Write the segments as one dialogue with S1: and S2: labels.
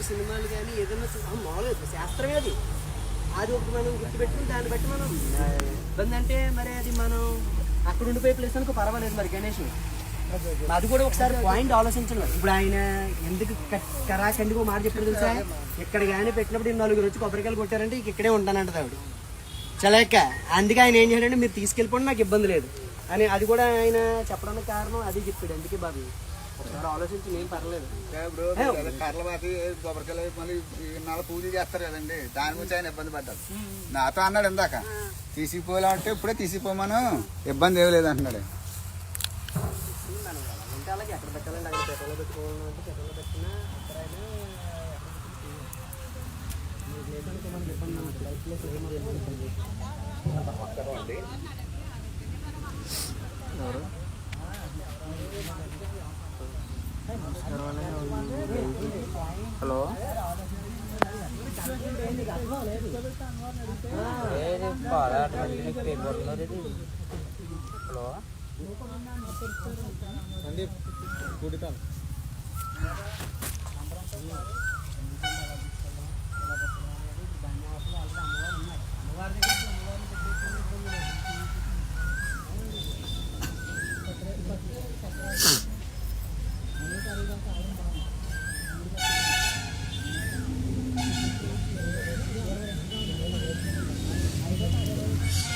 S1: అమ్మవారి సినిమాలు కానీ ఏదైనా మామూలుగా శాస్త్రమే అది. అది ఒక మనం గుర్తుపెట్టుకుని దాన్ని బట్టి మనం ఇబ్బంది అంటే మరి అది మనం అక్కడ ఉండిపోయే ప్లేస్ అనుకో పర్వాలేదు. మరి గణేష్ అది కూడా ఒకసారి పాయింట్ ఆలోచించండి. ఇప్పుడు ఆయన ఎందుకు కరాఖండిగా మాట చెప్పారు తెలుసా? ఇక్కడ కానీ పెట్టినప్పుడు నలుగురు వచ్చి కొబ్బరికాయలు కొట్టారంటే ఇక్కడే ఉంటానంటది ఆవిడ చలేక. అందుకే ఆయన ఏం చేయాలంటే మీరు తీసుకెళ్ళిపోండి నాకు ఇబ్బంది లేదు అని. అది కూడా ఆయన చెప్పడానికి కారణం అది చెప్పాడు. అందుకే బాబు ఒకసారి ఆలోచించి నేను పర్లేదు.
S2: కర్రలు మాటి కొబ్బరికాయలు మళ్ళీ నాలుగు పూజ చేస్తారు కదండి, దాని గురించి ఆయన ఇబ్బంది పడ్డారు. నాతో అన్నాడు ఇందాక తీసిపోయేలా అంటే ఇప్పుడే తీసిపోమను, ఇబ్బంది ఏమి లేదు అంటున్నాడు.
S1: అలాగే ఎక్కడ పెట్టాలండి అక్కడ పెట్టాలో పెట్టుకోవాలంటే పెట్టాలో పెట్టినా అక్కడ
S3: హలో హలో
S2: అండి కూడితాను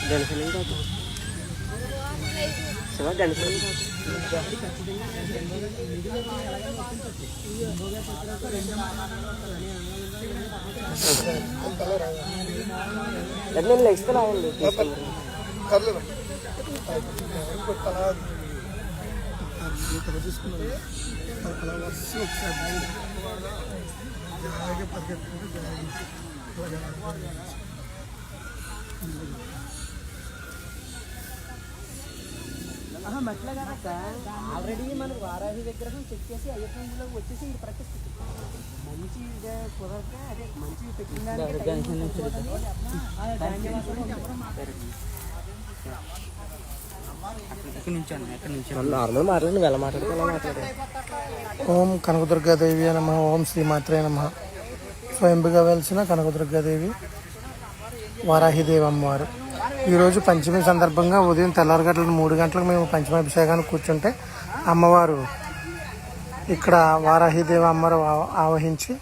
S1: గణసలింగ్ కాదు శివ గణసలింగ్ కాదు. నేను లెగ్స్ లాగండి
S2: చూసుకున్నాను.
S1: మట్ల కనుక ఆల్రెడీ మనకు వారాహి విగ్రహం చెక్ చేసి అయ్యప్పలోకి వచ్చేసి ఇది ప్రతిష్ఠ మంచి కుదరక అదే మంచి పెట్టిన నార్మల్ మాట్లాడి వెళ్ళ మాట్లాడుకోవాలి.
S4: ఓం కనకదుర్గాదేవి నమః. ఓం శ్రీమాత్రే నమః. స్వయంభుగా వెలిసిన కనకదుర్గాదేవి వారాహిదేవి అమ్మవారు. ఈరోజు పంచమి సందర్భంగా ఉదయం తెల్లారగట్ల 3 గంటలకు మేము పంచమాభిషేకానికి కూర్చుంటే అమ్మవారు ఇక్కడ వారాహిదేవి అమ్మవారు ఆవహించి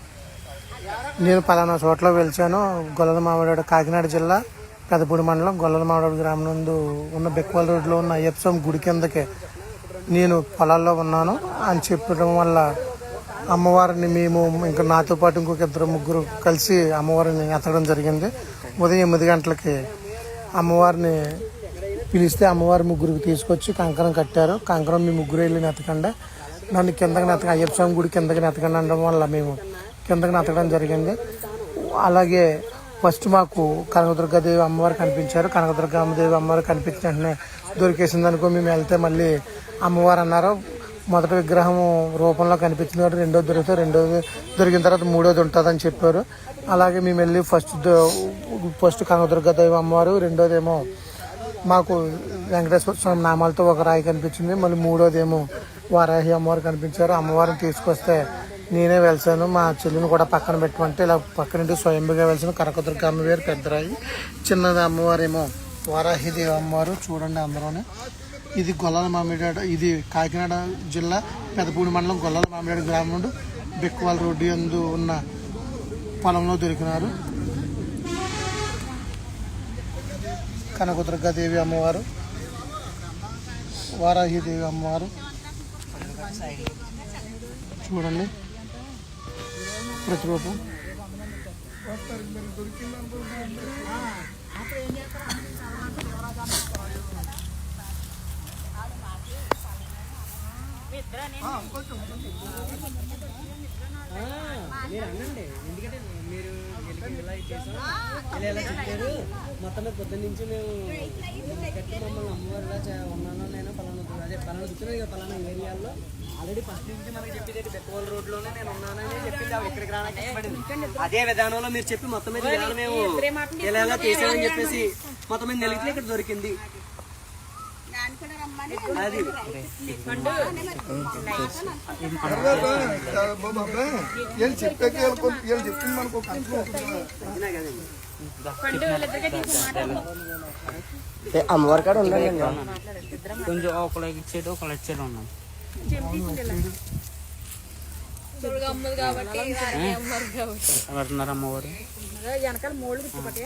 S4: నేను పలానా చోట్ల వెలిచాను. గొల్లల మామిడాడు, కాకినాడ జిల్లా పెదపూడి మండలం గొల్లల మామిడాడు గ్రామం నందు ఉన్న బెక్వాల్ రోడ్లో ఉన్న అయ్యప్ప స్వామి గుడి కిందకే నేను పొలాల్లో ఉన్నాను అని చెప్పడం వల్ల అమ్మవారిని మేము ఇంకా నాతో పాటు ఇంకొక 2-3 కలిసి అమ్మవారిని ఎత్తడం జరిగింది. ఉదయం 8 గంటలకి అమ్మవారిని పిలిస్తే అమ్మవారి ముగ్గురికి తీసుకొచ్చి కంకణం కట్టారు. కంకణం మీ ముగ్గురు వెళ్ళి నెతకండి, నన్ను కిందకి అయ్యప్ప స్వామి గుడి కిందకి నెతకండి అనడం వల్ల మేము కిందకి నెతకడం జరిగింది. అలాగే ఫస్ట్ మాకు కనకదుర్గాదేవి అమ్మవారు కనిపించారు. కనకదుర్గాదేవి అమ్మవారు కనిపించిన వెంటనే దొరికేసింది అనుకో మేము వెళ్తే మళ్ళీ అమ్మవారు అన్నారు మొదటి విగ్రహం రూపంలో కనిపించింది కాబట్టి రెండోది దొరికితే రెండోది దొరికిన తర్వాత మూడోది ఉంటుందని చెప్పారు. అలాగే మేము వెళ్ళి ఫస్ట్ కనకదుర్గాదేవి అమ్మవారు, రెండోది ఏమో మాకు వెంకటేశ్వర స్వామి నామాలతో ఒక రాయి కనిపించింది, మళ్ళీ మూడోది ఏమో వారాహి అమ్మవారు కనిపించారు. అమ్మవారిని తీసుకొస్తే నేనే వెలిసాను, మా చెల్లిని కూడా పక్కన పెట్టమంటే ఇలా పక్కనుండి స్వయంభుగా వెలిసిన కనకదుర్గ అమ్మవారు పెద్ద రాయి, చిన్నది అమ్మవారేమో వారాహిదేవి అమ్మవారు. చూడండి అందరూనే. ఇది గొల్లల మామిడాడు, ఇది కాకినాడ జిల్లా పెదపూడి మండలం గొల్లల మామిడాడు గ్రామం నుండి బెక్వాల్ రోడ్డు యందు ఉన్న పొలంలో దొరికినారు. కనకదుర్గాదేవి అమ్మవారు, వారాహిదేవి అమ్మవారు చూడండి ప్రతిరూపం.
S1: మీరు అనండి, ఎందుకంటే మీరు ఇలా చేసాం ఇలా ఎలా చెప్పారు మొత్తం మీద పొద్దున్న నుంచి మేము కట్టి మమ్మల్ని అమ్మవారిలా ఉన్నాను నేను పలానా అదే పలానా చూస్తున్నాను ఇక పలానా ఏరియాల్లో ఆల్రెడీ ఫస్ట్ నుంచి మనకి చెప్పేది బెక్వాల్ రోడ్లోనే నేను ఉన్నానని చెప్పింది. ఇక్కడికి రావడానికి అదే విధానంలో మీరు చెప్పి మొత్తం మీద మేము ఇలా ఎలా చేసామని చెప్పేసి మొత్తం మీద నెలిగితే ఇక్కడ దొరికింది. అది
S2: వీళ్ళు చెప్పాక వీళ్ళు చెప్పింది మనకు ఒక అర్థం అవుతుంది.
S3: అమ్మవారి కాడ ఉండాలి కొంచెం ఒకళ్ళకి ఇచ్చేది ఒకళ్ళు ఇచ్చేది ఉన్నాం ఎవరున్నారు అమ్మవారు
S5: వెనకాల మూడు గుర్తుపట్టే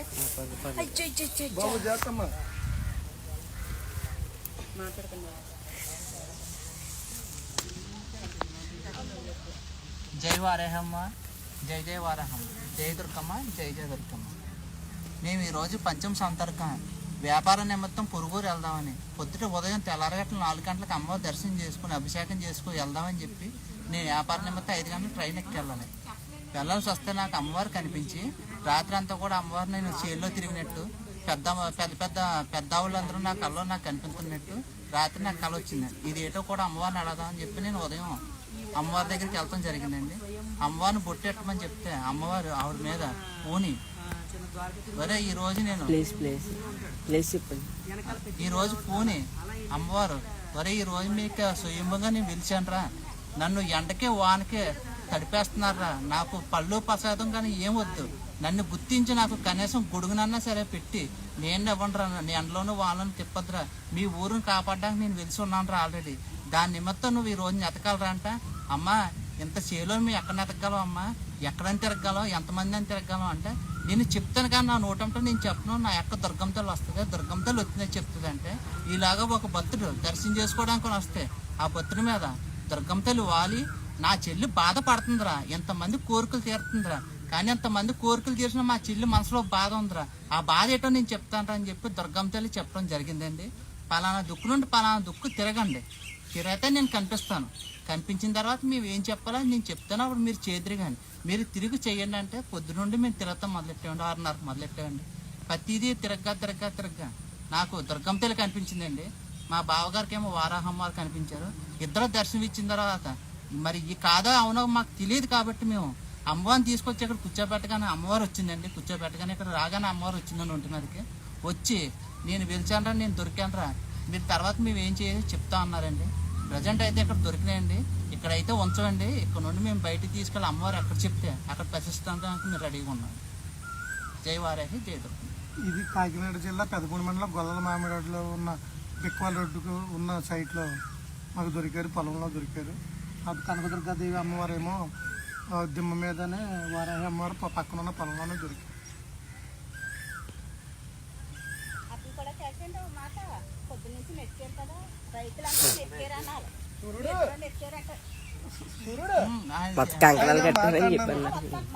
S2: బాబు చేస్తామ్మా.
S6: జై వారాహమ్మ, జై జై వారాహమ్మ, జై దుర్గమ్మ, జై జై దుర్గమ్మ. మేము ఈరోజు పంచమ సంతర్కం వ్యాపార నిమిత్తం పొరుగురు వెళ్దామని పొద్దుట ఉదయం తెల్లారగట్ల 4 గంటలకు అమ్మవారి దర్శనం చేసుకుని అభిషేకం చేసుకుని వెళ్దామని చెప్పి నేను వ్యాపార నిమిత్తం 5 గంటలకు ట్రైన్ ఎక్కి వెళ్ళాల్సి వస్తే నాకు అమ్మవారు కనిపించి రాత్రి అంతా కూడా అమ్మవారు నేను చేల్లో తిరిగినట్టు పెద్ద వాళ్ళందరూ నా కళ్ళలో నాకు కనిపించినట్టు రాత్రి నాకు కళ వచ్చింది. ఇది ఏటో కూడా అమ్మవారిని అడదామని చెప్పి నేను ఉదయం అమ్మవారి దగ్గరికి వెళ్ళటం జరిగిందండి. అమ్మవారిని బొట్టెట్టమని చెప్తే అమ్మవారు ఆవిడ మీద పూని వరే ఈరోజు నేను ఈరోజు పూని అమ్మవారు వరే ఈరోజు మీకు స్వయంగా నేను పిలిచానురా, నన్ను ఎండకే వానకే తడిపేస్తున్నారా, నాకు పళ్ళు ప్రసాదం కానీ ఏం వద్దు, నన్ను గుర్తించి నాకు కనీసం గొడుగునన్నా సరే పెట్టి నేను ఇవ్వండిరా, నీ ఎండలోనూ వాళ్ళని తిప్పద్దురా, మీ ఊరిని కాపాడడానికి నేను వెలిసి ఉన్నానురా ఆల్రెడీ, దాని నిమిత్తం నువ్వు ఈ రోజు ఎతకాలరా అంట. అమ్మా ఇంత చేలో మేము ఎక్కడ ఎతకగలం అమ్మా, ఎక్కడని తిరగలం, ఎంతమంది అని తిరగలం అంటే నేను చెప్తాను కానీ నా నోటంటే నేను చెప్పను, నా యొక్క దుర్గంతలు వస్తుంది, దుర్గంతలు వచ్చిందని చెప్తుంది. అంటే ఇలాగా ఒక భక్తుడు దర్శనం చేసుకోవడానికి వస్తే ఆ భక్తుడి మీద దుర్గంతలు వాలి నా చెల్లి బాధపడుతుందిరా, ఎంతమంది కోరికలు తీరుతుందిరా, కానీ ఎంతమంది కోరికలు తీర్చిన మా చెల్లి మనసులో బాధ ఉందిరా, ఆ బాధ ఏటో నేను చెప్తాను అని చెప్పి దుర్గంతల్లి చెప్పడం జరిగిందండి. పలానా దుక్కు నుండి పలానా దుక్కు తిరగండి, తిరిగితే నేను కనిపిస్తాను, కనిపించిన తర్వాత మేము ఏం చెప్పాలో నేను చెప్తాను, అప్పుడు మీరు చేద్దరు కానీ మీరు తిరిగి చేయండి అంటే పొద్దునుండి మేము తిరగతాం మొదలెట్టామండి, 6:30 మొదలెట్టామండి. ప్రతిదీ తిరగ్గా నాకు దుర్గంతల్లి కనిపించిందండి. మా బావగారికి ఏమో వారాహమ్మవారు కనిపించారు. ఇద్దరు దర్శనం ఇచ్చిన తర్వాత మరి ఈ కాదా అవునో మాకు తెలియదు కాబట్టి మేము అమ్మవారిని తీసుకొచ్చి ఇక్కడ కూర్చోబెట్టగానే అమ్మవారు వచ్చిందండి. కూర్చోబెట్టగానే ఇక్కడ రాగానే అమ్మవారు వచ్చిందని ఒంటి మీదకి వచ్చి నేను పిలిచానరా, నేను దొరికానరా, మీరు తర్వాత మేము ఏం చేయాలి చెప్తా అన్నారండి. ప్రజెంట్ అయితే ఇక్కడ దొరికినాయండి, ఇక్కడైతే ఉంచండి, ఇక్కడ నుండి మేము బయటికి తీసుకెళ్ళి అమ్మవారు ఎక్కడ చెప్తే అక్కడ ప్రతిష్టానికి మీరు రెడీగా ఉన్నాం. జై వారాహి, జై దుర్గమ్మ.
S4: ఇది కాకినాడ జిల్లా పెదపూడి మండలం గొల్లల మామిడిలో ఉన్న బిక్వాల రోడ్డుకు ఉన్న సైట్లో మాకు దొరికారు, పొలంలో దొరికారు. అప్పుడు కనకదుర్గాదేవి అమ్మవారేమో దిమ్మ మీదనే, వారాహి అమ్మవారు పక్కన ఉన్న పొలంలోనే దొరికారు.
S5: అప్పుడు కూడా చేసండి మాట పొద్దు నుంచి నెక్కారు కదా, రైతులంతా నెక్కారు అన్నారు, నెక్కారంట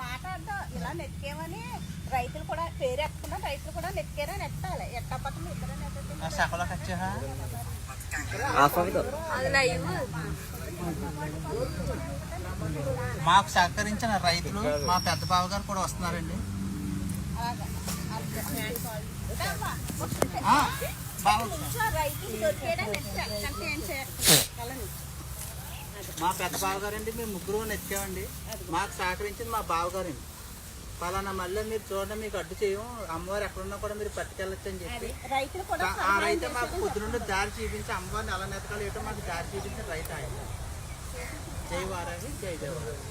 S5: మాట అంతా ఇలా నెక్కేమని రైతులు కూడా పేరు ఎక్కకుండా రైతులు కూడా నెక్కారని ఎట్టాలి, ఎట్టకపోతే ఇద్దరు
S6: మాకు సహకరించిన రైతులు మా పెద్ద బావ గారు కూడా వస్తున్నారండి.
S5: రైతులు దొరికేయడం ఏం చేయాలి.
S6: మా పెద్ద బావగారండి, మేము ముగ్గురు నెచ్చామండి. మాకు సహకరించింది మా బావగారండి. పలానా మళ్ళీ మీరు చూడండి, మీకు అడ్డు చేయం, అమ్మవారు ఎక్కడున్నా కూడా మీరు పట్టుకెళ్ళచ్చు అని చెప్పి ఆ రైతు మాకు పొద్దు నుండి దారి చూపించి అమ్మవారిని ఎలా నెతకాలి ఏటో మాకు దారి చూపించిన రైతు ఆయన. జై వారాహి, జై జై వారాహి.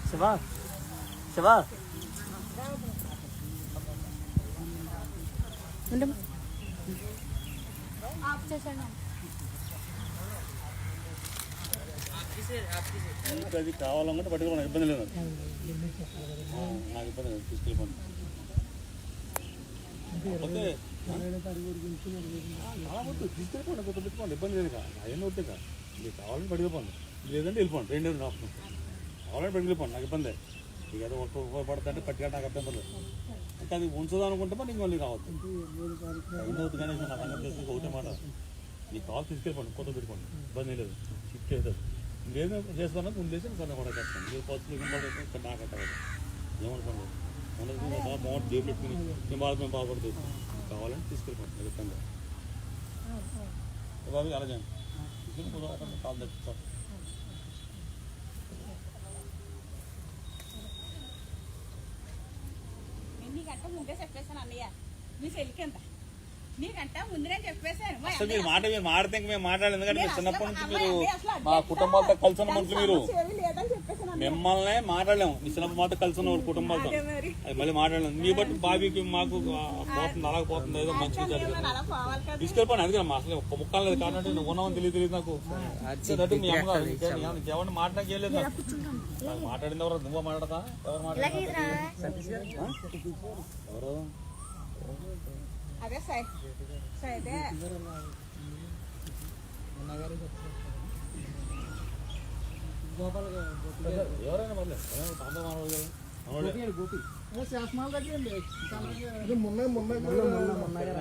S3: శివా శివా
S5: ఆఫ్ చేశాను.
S7: మీకు అది కావాలనుకుంటే పట్టుకోండి, ఇబ్బంది లేదు నాకు ఇబ్బంది లేదు, తీసుకెళ్ళిపోండి. ఓకే తీసుకెళ్ళిపోండి, కొత్త పెట్టుకోండి, ఇబ్బంది లేదు కదా, అవన్నీ వద్దు కదా. మీకు కావాలని పట్టుకుపోండి, లేదంటే వెళ్ళిపోండి. 2 రోజులు ఆప్షన్ కావాలని పట్టుకెళ్ళిపోండి, నాకు ఇబ్బంది. మీకు ఏదో ఉపయోగపడుతుంటే పట్టుకెళ్ళి నాకు అర్థం పడలేదు. ఇంకా అది ఉంచుదాం అనుకుంటే నీకు మళ్ళీ కావద్దు, ఎన్నో అవుతుంది కానీ నా సంగతి తెలిసి ఒకటే మాట, నీకు కావాలి తీసుకెళ్ళిపోండి, కొత్త పెట్టుకోండి, ఇబ్బంది లేదు. షిఫ్ట్ చేస్తారు ఇంకేదో చేసుకున్నా ముందు చేసి కొన్న కూడా చేస్తాను. మీరు పచ్చులు ఇక్కడ నాకు అట్టదు ఏమనుకోండి, బాగుంటుంది జేబు పెట్టుకుని మేము బాధపడుతుంది. కావాలంటే తీసుకెళ్ళిపోండి ఖచ్చితంగా. బాబు అలా చేయండి, తీసుకెళ్ళి కాల్ తెచ్చుతారు.
S5: నీకంటే ముందే చెప్పేశాను అన్నయ్య, నీ చెల్లికి ఎంత నీకంటే ముందునే చెప్పేశాను.
S7: అసలు మీరు మాడితే మేము మాట్లాడలేదు, ఎందుకంటే మీరు చిన్నప్పటి నుంచి మీరు మా కుటుంబాలతో కలిసి ఉన్న మనుషులు, మీరు మిమ్మల్ని మాట్లాడలేము. మీ చిన్నప్పటి మాతో కలిసి ఉన్న కుటుంబాలతో అది మళ్ళీ మాట్లాడలేము. మీ బట్టి బాబీకి మాకు పోతుంది, అలాగే పోతుంది, ఏదో మంచిగా జరిగింది తీసుకెళ్ళిపోండి. అందుకే అసలు ఒక్క ముక్కలు లేదు కాబట్టి నువ్వు ఉన్నామని తెలియదు నాకు. మీ అమ్మగారు ఇంకెవరిని మాట్లాడక చేయలేదు, నాకు మాట్లాడింది ఎవరు? నువ్వు మాట్లాడతా? ఎవరు మాట్లాడతారు? ఎవరు?
S5: అదే సైదే
S7: ఎవరైనా పర్లేదు, తాంతా మానవుడు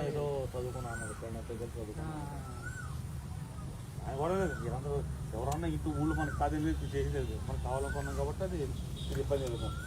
S7: ఏదో చదువుకున్నాను, ఆయన కూడా లేదు. మీరందరూ ఎవరన్నా ఇంటూ ఊళ్ళు మనకు కాదు చేసేది, మనకు కావాలనుకున్నాం కాబట్టి అది ఇబ్బంది జరుగుతుంది.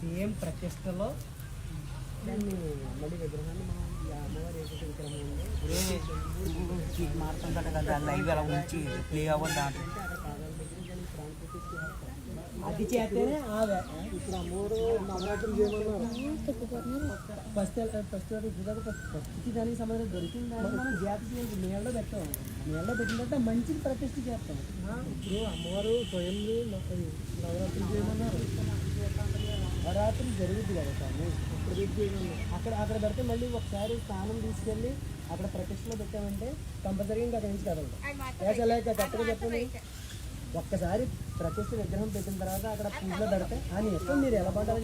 S1: సేమ్ ప్రతిష్టలో దాన్ని మళ్ళీ విగ్రహాన్ని మనం అమ్మవారి ఏకైక విగ్రహం మారుతుంటాడు కదా, లైవ్ ఎలా ఉంచి ప్లే అవ్వదు దాంట్లో అది చేస్తేనే ఇప్పుడు అమ్మవారు నవరాత్రులు చేయమన్నారు. ఫస్ట్ దానికి సంబంధించి దొరికిన దాన్ని మనం జాతి చేయాలి, నీళ్ళలో పెట్టాం. నీళ్ళలో పెట్టిన తర్వాత మంచిది ప్రతిష్ఠ చేస్తాం. ఇప్పుడు అమ్మవారు స్వయం నవరాత్రులు చేయమన్నారు. నవరాత్రులు జరుగుద్ది కదా స్వామి, ఇప్పుడు చేయమన్నారు. అక్కడ పెడితే మళ్ళీ ఒకసారి స్థానం తీసుకెళ్ళి అక్కడ ప్రతిష్టలో పెట్టామంటే కంపల్సరీగా ఇంకా అక్కడి నుంచి కదలదు. కరెక్ట్గా చెప్పండి. ఒక్కసారి ప్రతిష్ఠ విగ్రహం పెట్టిన తర్వాత అక్కడ పూజలో పెడితే అని ఇష్టం, మీరు ఎలా పడ్డారు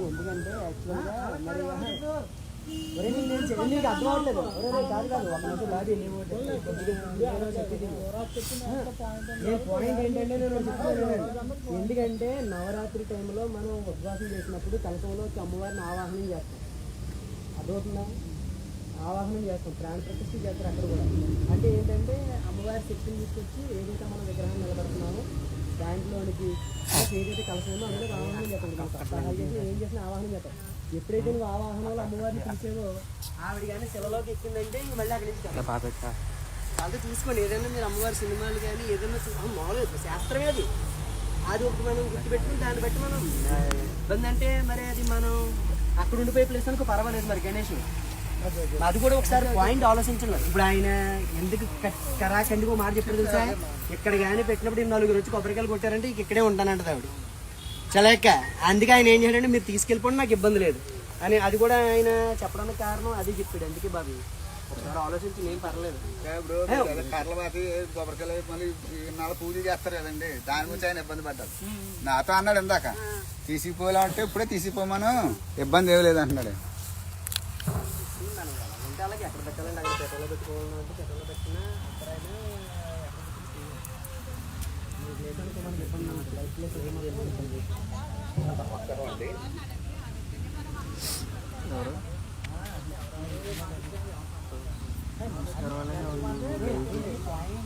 S1: ఎందుకంటే యాక్చువల్గా మరి నీకు అర్థం అవ్వట్లేదు. కాదు ఒక నిమిషం బాడీ పాయింట్ ఏంటంటే నేను చెప్తున్నాను. ఎందుకంటే నవరాత్రి టైంలో మనం ఉపవాసం చేసినప్పుడు కలసంలోకి అమ్మవారిని ఆవాహనం చేస్తాం, అదవుతుందా? ఆవాహనం చేస్తాం, ప్రాణ ప్రతిష్ఠ చేస్తారు అక్కడ కూడా. అంటే ఏంటంటే అమ్మవారి శక్తిని తీసుకొచ్చి ఏదైతే మనం విగ్రహం నిలబడుతున్నామో దాంట్లోనికి ఏదైతే కలసమో అందులో ఆవాహనం చేస్తాం. సహాయం చేసి ఏం చేసినా ఆవాహనం చేస్తాం. ఎప్పుడైతే నువ్వు ఆవాహనంలో అమ్మవారిని పిలిచేవో ఆవిడ కానీ శిలలోకి ఎక్కిందంటే ఇంక మళ్ళీ అక్కడి నుంచి అది చూసుకోండి. ఏదైనా మీరు అమ్మవారి సినిమాలు కానీ ఏదైనా మామూలుగా శాస్త్రమే అది. అది ఒక మనం గుర్తుపెట్టుకుని దాన్ని బట్టి మనం ఇబ్బంది అంటే మరి అది మనం అక్కడ ఉండిపోయే ప్లేస్ అనుకో పర్వాలేదు. మరి గణేష్ అది కూడా ఒకసారి పాయింట్ ఆలోచించాలి. ఇప్పుడు ఆయన ఎందుకు కరాఖండిగా మాట చెప్పారు తెలుసా? ఇక్కడ కానీ పెట్టినప్పుడు 4 వచ్చి కొబ్బరికాయలు కొట్టారంటే ఇక్కడే ఉంటానంటది ఆవిడ చలేక. అందుకే ఆయన ఏం చేయాలంటే మీరు తీసుకెళ్ళిపోండి, నాకు ఇబ్బంది లేదు అని. అది కూడా ఆయన చెప్పడానికి కారణం అది చెప్పాడు. అందుకే బాబు ఒకసారి ఆలోచించి నేను పర్లేదు.
S2: ఇప్పుడు కర్లబాతి కొబ్బరికాయలు మళ్ళీ 4 పూజ చేస్తారు కదండి, దాని గురించి ఆయన ఇబ్బంది పడ్డారు. నాతో అన్నాడు ఇందాక తీసిపోవాలంటే ఇప్పుడే తీసిపోమను, ఇబ్బంది ఏమి లేదు అంటున్నాడు.
S1: అలాగే ఎక్కడ పెట్టాలండి, అక్కడ పెట్టలో పెట్టుకోవాలంటే పెట్టలో పెట్టినా అక్కడ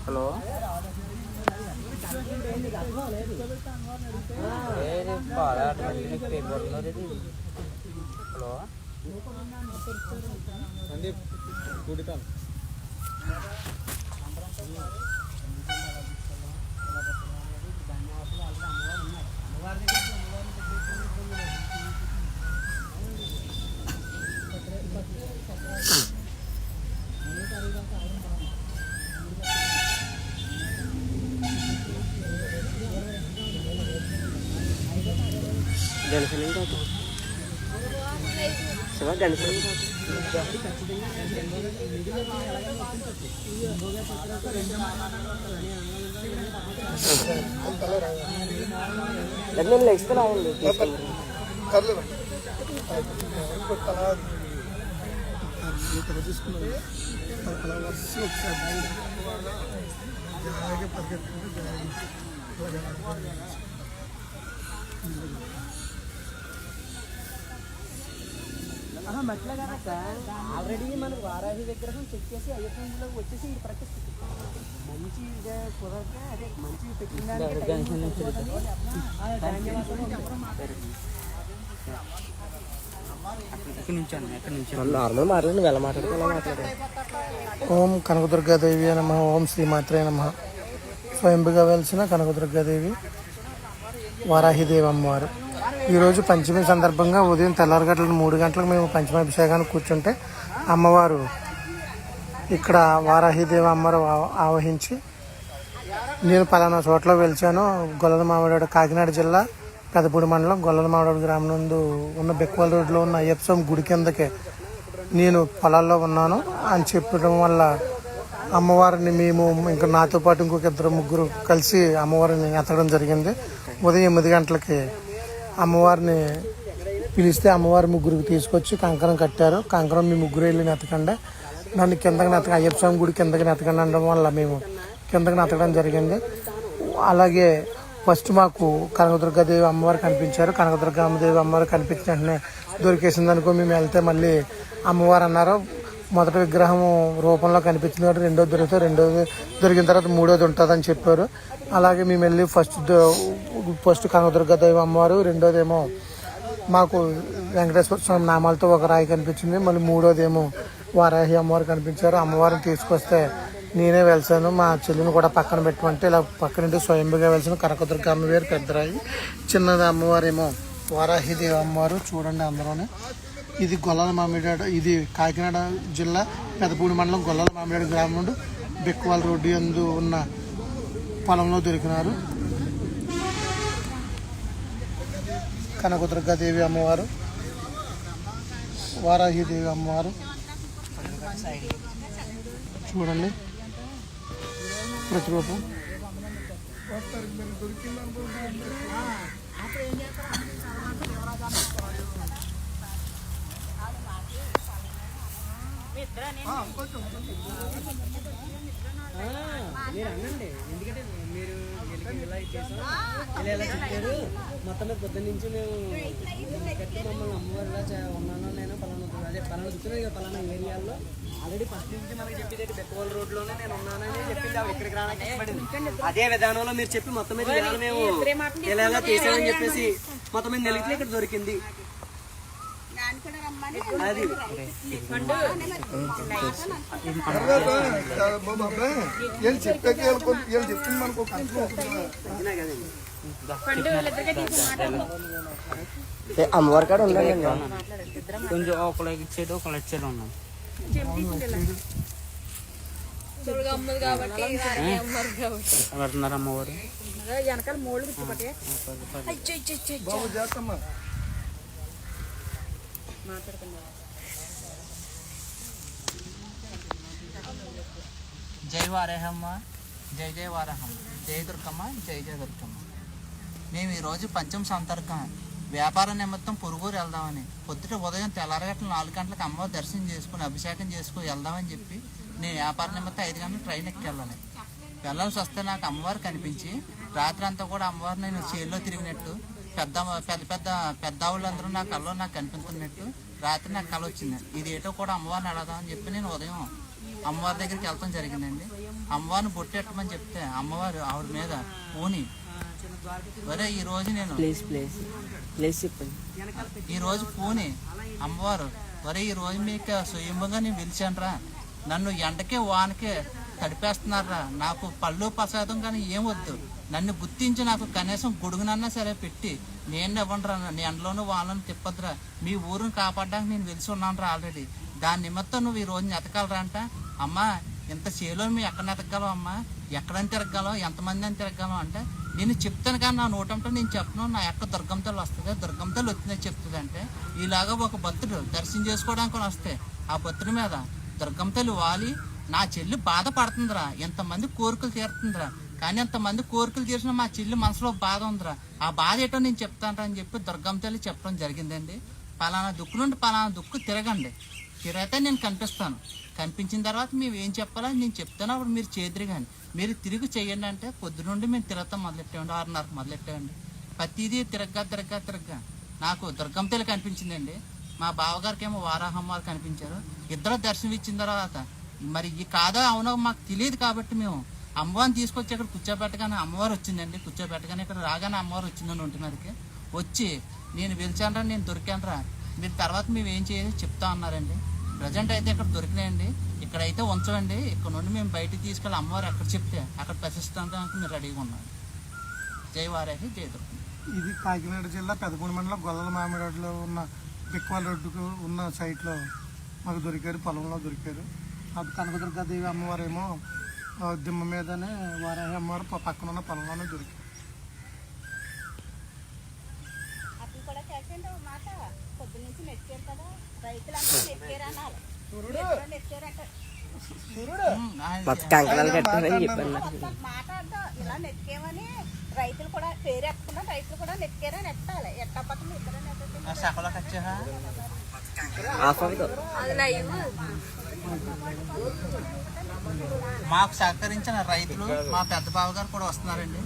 S3: హలో హలో
S7: సందీప్ కూడితాను
S3: జనసేన శివ జనసేన నేను లెగ్స్ రావండి
S1: మట్లా కదా ఆల్రెడీ మనకు వారాహి విగ్రహం చెక్ చేసి అయ్యప్పలోకి వచ్చేసి ఇది ప్రతిష్ఠ మంచి కుదరక అదే మంచి పెట్టిన
S3: నార్మల్ మాట్లాడి వెళ్ళ మాట్లాడే
S4: ఓం కనకదుర్గాదేవి నమ. ఓం శ్రీమాత్రే నమ. స్వయంభుగా వెలిసిన కనకదుర్గాదేవి వారాహిదేవి అమ్మవారు. ఈరోజు పంచమి సందర్భంగా ఉదయం తెల్లారగట్ల 3 గంటలకు మేము పంచమాభిషేకానికి కూర్చుంటే అమ్మవారు ఇక్కడ వారాహిదేవి అమ్మవారు ఆవహించి నేను పలానా చోట్ల వెలిచాను. గొల్లల మామిడాడు, కాకినాడ జిల్లా పెదపూడి మండలం గొల్లల మామిడాడు గ్రామం నుండి ఉన్న బెక్వాల్ రోడ్లో ఉన్న అయ్యప్ప స్వామి గుడి కిందకే నేను పొలాల్లో ఉన్నాను అని చెప్పడం వల్ల అమ్మవారిని మేము ఇంకా నాతో పాటు ఇంకొక 2-3 కలిసి అమ్మవారిని ఎత్తడం జరిగింది. ఉదయం 8 గంటలకి అమ్మవారిని పిలిస్తే అమ్మవారి ముగ్గురికి తీసుకొచ్చి కంకణం కట్టారు. కంకణం మీ ముగ్గురు వెళ్ళి నెతకండి, నన్ను కిందకి నెతక అయ్యప్ప స్వామి గుడి కిందకి నెతకండి అనడం వల్ల మేము కిందకి నెతకడం జరిగింది. అలాగే ఫస్ట్ మాకు కనకదుర్గాదేవి అమ్మవారు కనిపించారు. కనకదుర్గాదేవి అమ్మవారు కనిపించిన వెంటనే దొరికేసింది అనుకో మేము వెళ్తే మళ్ళీ అమ్మవారు అన్నారు మొదటి విగ్రహం రూపంలో కనిపించింది కాబట్టి రెండోది దొరికితే రెండోది దొరికిన తర్వాత మూడోది ఉంటుందని చెప్పారు. అలాగే మేము వెళ్ళి ఫస్ట్ కనకదుర్గాదేవి అమ్మవారు, రెండోదేమో మాకు వెంకటేశ్వర స్వామి నామాలతో ఒక రాయి కనిపించింది. మళ్ళీ మూడోదేమో వారాహి అమ్మవారు కనిపించారు. అమ్మవారిని తీసుకొస్తే నేనే వెలిసాను, మా చెల్లిని కూడా పక్కన పెట్టమంటే ఇలా పక్కనుండి స్వయంభుగా వెలిసిన కనకదుర్గ అమ్మవారు పెద్దరాయి, చిన్నది అమ్మవారేమో వారాహిదేవి అమ్మవారు. చూడండి అందరూనే. ఇది గొల్లల మామిడాడు, ఇది కాకినాడ జిల్లా పెదపూడి మండలం గొల్లల మామిడాడు గ్రామం నుండి బెక్వాల్ రోడ్డు యందు ఉన్న పొలంలో దొరికినారు. కనకదుర్గాదేవి అమ్మవారు, వారాహిదేవి అమ్మవారు చూడండి ప్రతిరూపం.
S1: మీరు అనండి, ఎందుకంటే మీరు ఇలా ఇచ్చేసాం ఇలా ఇలా చెప్పారు. మొత్తం మీద పొద్దున్న నుంచి మేము కట్టి మమ్మల్ని అమ్మవారు ఇలా ఉన్నాను నేను పలానా అదే పలానా కూర్చున్నాయి కదా పలానా ఏరియాలో ఆల్రెడీ ఫస్ట్ నుంచి మనకి చెప్పేది బెక్కవాల్ రోడ్లోనే నేను ఉన్నానని చెప్పింది. అవి ఇక్కడికి రావడానికి ఇష్టపడింది. అదే విధానంలో మీరు చెప్పి మొత్తం మీద మేము ఇలా ఇలా చేసామని చెప్పేసి మొత్తం మీద నెలిగితే ఇక్కడ దొరికింది. అది
S3: అమ్మవారి కాడ ఉండాలి కొంచెం ఒకళ్ళకి ఇచ్చేది ఒకళ్ళు ఇచ్చేది ఉన్నాం. ఎవరున్నారు అమ్మవారు
S5: వెనకాల మూడు
S6: జై వారాహమ్మ, జై జై వారాహమ్మ, జై దుర్గమ్మ, జై జై దుర్గమ్మ. మేము ఈరోజు పంచమ సంతర్కం వ్యాపార నిమిత్తం పొరుగురు వెళ్దామని పొద్దుట ఉదయం తెల్లారగట్ల 4 గంటలకు అమ్మవారి దర్శనం చేసుకుని అభిషేకం చేసుకుని వెళ్దామని చెప్పి నేను వ్యాపార నిమిత్తం 5 గంటలకు ట్రైన్ ఎక్కి వెళ్ళాల్సి వస్తే నాకు అమ్మవారు కనిపించి రాత్రి అంతా కూడా అమ్మవారు నేను చేల్లో తిరిగినట్టు పెద్ద వాళ్ళందరూ నా కళ్ళలో నాకు కనిపించినట్టు రాత్రి నాకు కళ వచ్చింది. ఇది ఏటో కూడా అమ్మవారిని అడదామని చెప్పి నేను ఉదయం అమ్మవారి దగ్గరికి వెళ్తాం జరిగిందండి. అమ్మవారిని బొట్టెట్టమని చెప్తే అమ్మవారు ఆవిడ మీద పూని వరే ఈరోజు నేను ఈరోజు పూని అమ్మవారు వరే ఈరోజు మీకు స్వయంగా నేను పిలిచానురా, నన్ను ఎండకే వానకే తడిపేస్తున్నారా, నాకు పళ్ళు ప్రసాదం కానీ ఏం వద్దు, నన్ను గుర్తించి నాకు కనీసం గొడుగునన్నా సరే పెట్టి నేను ఇవ్వండిరా, నీ ఎండలోనూ వాళ్ళని తిప్పదురా, మీ ఊరుని కాపాడడానికి నేను వెలిసి ఉన్నాను రా ఆల్రెడీ, దాని నిమిత్తం నువ్వు ఈ రోజు ఎతకాలరా అంట. అమ్మా ఇంత చేలో మేము ఎక్కడ ఎతకగలం అమ్మా, ఎక్కడని తిరగలం, ఎంతమంది అని తిరగలం అంటే నేను చెప్తాను కానీ నా నోటంటే నేను చెప్పను, నా యొక్క దుర్గం తల్లి వస్తుంది, దుర్గం తల్లి వచ్చిందని చెప్తుంది. అంటే ఇలాగా ఒక భక్తుడు దర్శనం చేసుకోవడానికి వస్తే ఆ భక్తుడి మీద దుర్గం తల్లి వాలి నా చెల్లి బాధపడుతుందిరా, ఎంతమంది కోరికలు తీరుతుందిరా, కానీ ఎంతమంది కోరికలు తీర్చిన మా చెల్లి మనసులో బాధ ఉందిరా, ఆ బాధ ఏంటో నేను చెప్తాను అని చెప్పి దుర్గం తల్లి చెప్పడం జరిగిందండి. పలానా దుక్కు నుండి పలానా దుక్కు తిరగండి, తిరిగితే నేను కనిపిస్తాను, కనిపించిన తర్వాత మేము ఏం చెప్పాలో నేను చెప్తాను, అప్పుడు మీరు చేదురు కానీ మీరు తిరిగి చేయండి అంటే పొద్దు నుండి మేము తిరగతాం మొదలెట్టామండి, 6:30 మొదలెట్టామండి. ప్రతిదీ తిరగ్గా నాకు దుర్గం తల్లి కనిపించిందండి. మా బావగారికి ఏమో వారాహమ్మారు కనిపించారు. ఇద్దరు దర్శనం ఇచ్చిన తర్వాత మరి ఈ కాదో అవునో మాకు తెలియదు కాబట్టి మేము అమ్మవారిని తీసుకొచ్చి ఇక్కడ కూర్చోబెట్టగానే అమ్మవారు వచ్చిందండి. కూర్చోబెట్టగానే ఇక్కడ రాగానే అమ్మవారు వచ్చిందండి ఒంటి మీదకి వచ్చి నేను పిలిచానరా, నేను దొరికానరా, మీరు తర్వాత మేము ఏం చేయాలి చెప్తా అన్నారండి. ప్రజెంట్ అయితే ఇక్కడ దొరికినాయండి, ఇక్కడైతే ఉంచండి, ఇక్కడ నుండి మేము బయటికి తీసుకెళ్ళి అమ్మవారు ఎక్కడ చెప్తే అక్కడ ప్రతిష్టానికి మీరు రెడీగా ఉన్నారు. జై వారాహి, జై దుర్గం.
S4: ఇది కాకినాడ జిల్లా పెదపూడి మండలం గొల్లల మామిడిలో ఉన్న బిక్వాల రోడ్డుకు ఉన్న సైట్లో మాకు దొరికారు, పొలంలో దొరికారు. అది కనకదుర్గాదేవి అమ్మవారేమో దిమ్మ మీదనే, వారాహి అమ్మవారు పక్కన ఉన్న పొలంలోనే దొరికారు.
S5: అప్పుడు కూడా చేసిండు మాట పొద్దు నుంచి నెక్కారు కదా, రైతులంతా నెక్కారు అన్నారు, నెక్కారట మాట్లాడతాం ఇలా నెక్కేమని రైతులు కూడా పేరు ఎట్టుకున్నా, రైతులు కూడా నెక్కారని ఎట్టాలి, ఎట్టపక్కన ఇద్దరు
S6: మాకు సహకరించిన రైతులు మా పెద్ద బావ గారు కూడా వస్తున్నారండి.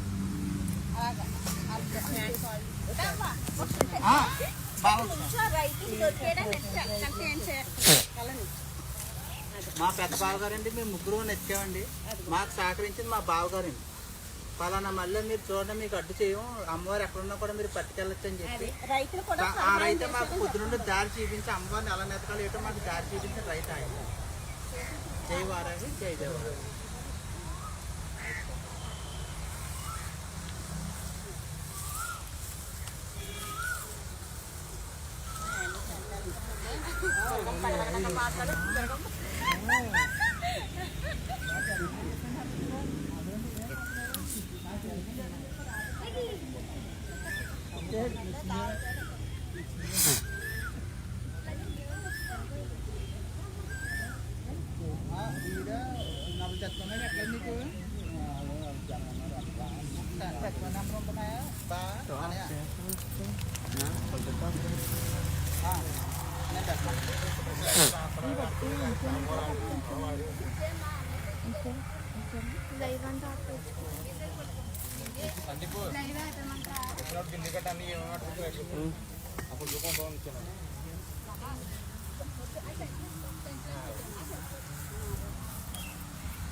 S5: రైతులు దొరికేయడం అంటే ఏం చేయాలి.
S6: మా పెద్ద బావగారండి, మేము ముగ్గురు నెక్కామండి. మాకు సహకరించింది మా బావగారండి. పలానా మళ్ళీ మీరు చూడండి, మీకు అడ్డు చేయం, అమ్మవారు ఎక్కడున్నా కూడా మీరు పట్టుకెళ్ళచ్చు అని చెప్పి ఆ రైతు మాకు పొద్దు నుండి దారి చూపించి అమ్మవారిని ఎలా నెతకాలి ఏటో మాకు దారి చూపించిన రైతు ఆయన. జై వారాహి, జై దేవరాహి.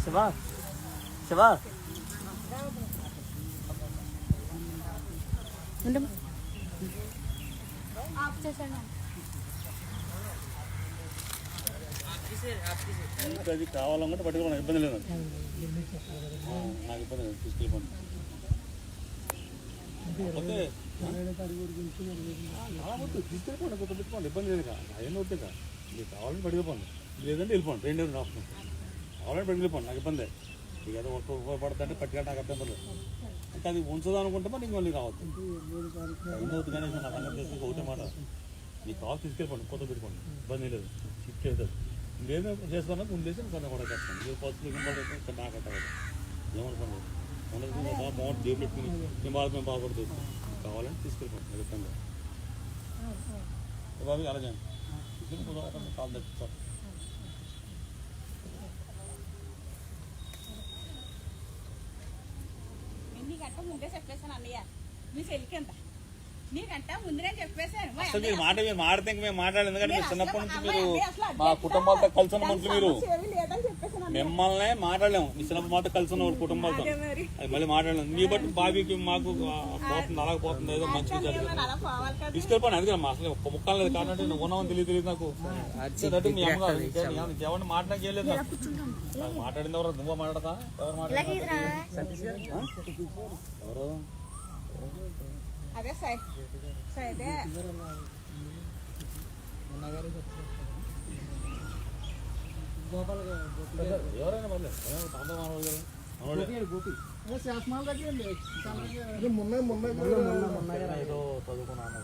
S3: శివా శివా
S7: అది కావాలనుకుంటే పట్టుకోవడం ఇబ్బంది లేదు, నాకు ఇబ్బంది లేదు, తీసుకెళ్ళిపోండి. తీసుకెళ్ళిపోండి, కొత్త పెట్టుకోండి, ఇబ్బంది లేదు. ఆయన వద్దు, మీకు కావాలని పట్టుకుపోండి, లేదంటే వెళ్ళిపోండి. 2 ఆప్షన్ కావాలని పట్టుకెళ్ళిపోండి, నాకు ఇబ్బంది. ఇక ఏదో ఉపయోగపడుతుంటే పట్టుకెళ్ళి నాకు అర్థం పడలేదు. అంటే అది ఉంచదా అనుకుంటే మరి ఇంక మళ్ళీ కావద్దు. అయినా వద్దు కానీ నాకు అన్నం చేసి ఒకటే మాట, మీకు కావాలి తీసుకెళ్ళిపోండి, కొత్త పెట్టుకోండి, ఇబ్బంది లేదు, షిఫ్ట్ అవుతుంది. ఇంకేదో చేసుకున్నా ఉండేసి కొన్ని కూడా చేస్తాను. ఏ పసులు ఇక్కడ నాకు అట్ట ఏమనుకోండి, బాగుంటుంది, జేబు పెట్టుకుని మేము బాగుపడుతుంది. కావాలని తీసుకెళ్ళిపోండి, ఇబ్బంది బాబు అలా చేయండి. తీసుకెళ్ళి కాల్ తెచ్చుకోవాలి.
S5: ముందే చెప్పేసాను అన్నయ్య, మీ చెల్లికి ఎంత నీకంటే ముందునే చెప్పేశాను మా
S7: అసలు మీరు మాడితే ఇంక మేము మాట్లాడలేదు. ఎందుకంటే మీరు చిన్నప్పటి నుంచి మీరు మా కుటుంబాలతో కలిసి ఉన్న మనుషులు. మీరు
S5: ఏమీ లేదని చెప్పేసాను
S7: మిమ్మల్ని మాట్లాడలేము. మీ చిన్నప్పుడు మాతో కలిసి ఉన్న కుటుంబాలతో అది మళ్ళీ మాట్లాడలేము. మీ బట్టి బాబీకి మాకు పోతుంది, అలాగ పోతుంది, ఏదో మంచిగా జరుగుతుంది.
S5: అలా పోవాలి కదా
S7: తీసుకెళ్ళిపోయి అందుకే అసలు ఒక్క ముక్కలు లేదు. కాబట్టి నువ్వు ఉన్నావని తెలియదు నాకు. మీ అమ్మగారు ఎవరిని మాట్లాడలేదు. నాకు మాట్లాడింది ఎవరు? నువ్వు మాట్లాడతా? ఎవరు మాట్లాడతా? ఎవరు?
S5: అదే సై సైదే
S7: ఎవరైనా పర్లేదు. తాత మనోడు కదా. ఏదో చదువుకున్నాను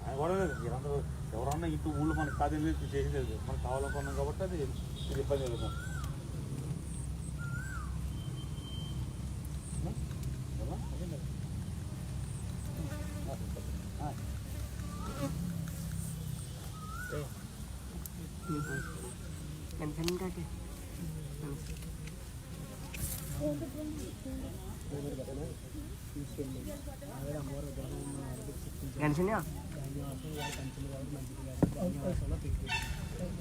S7: ఆయన కూడా మీరందరూ ఎవరన్నా ఇంటూ ఊళ్ళో మనకు కాదు చేసేది మనకు కావాలనుకున్నాం కాబట్టి అది ఇది ఇబ్బంది వెళ్తాం.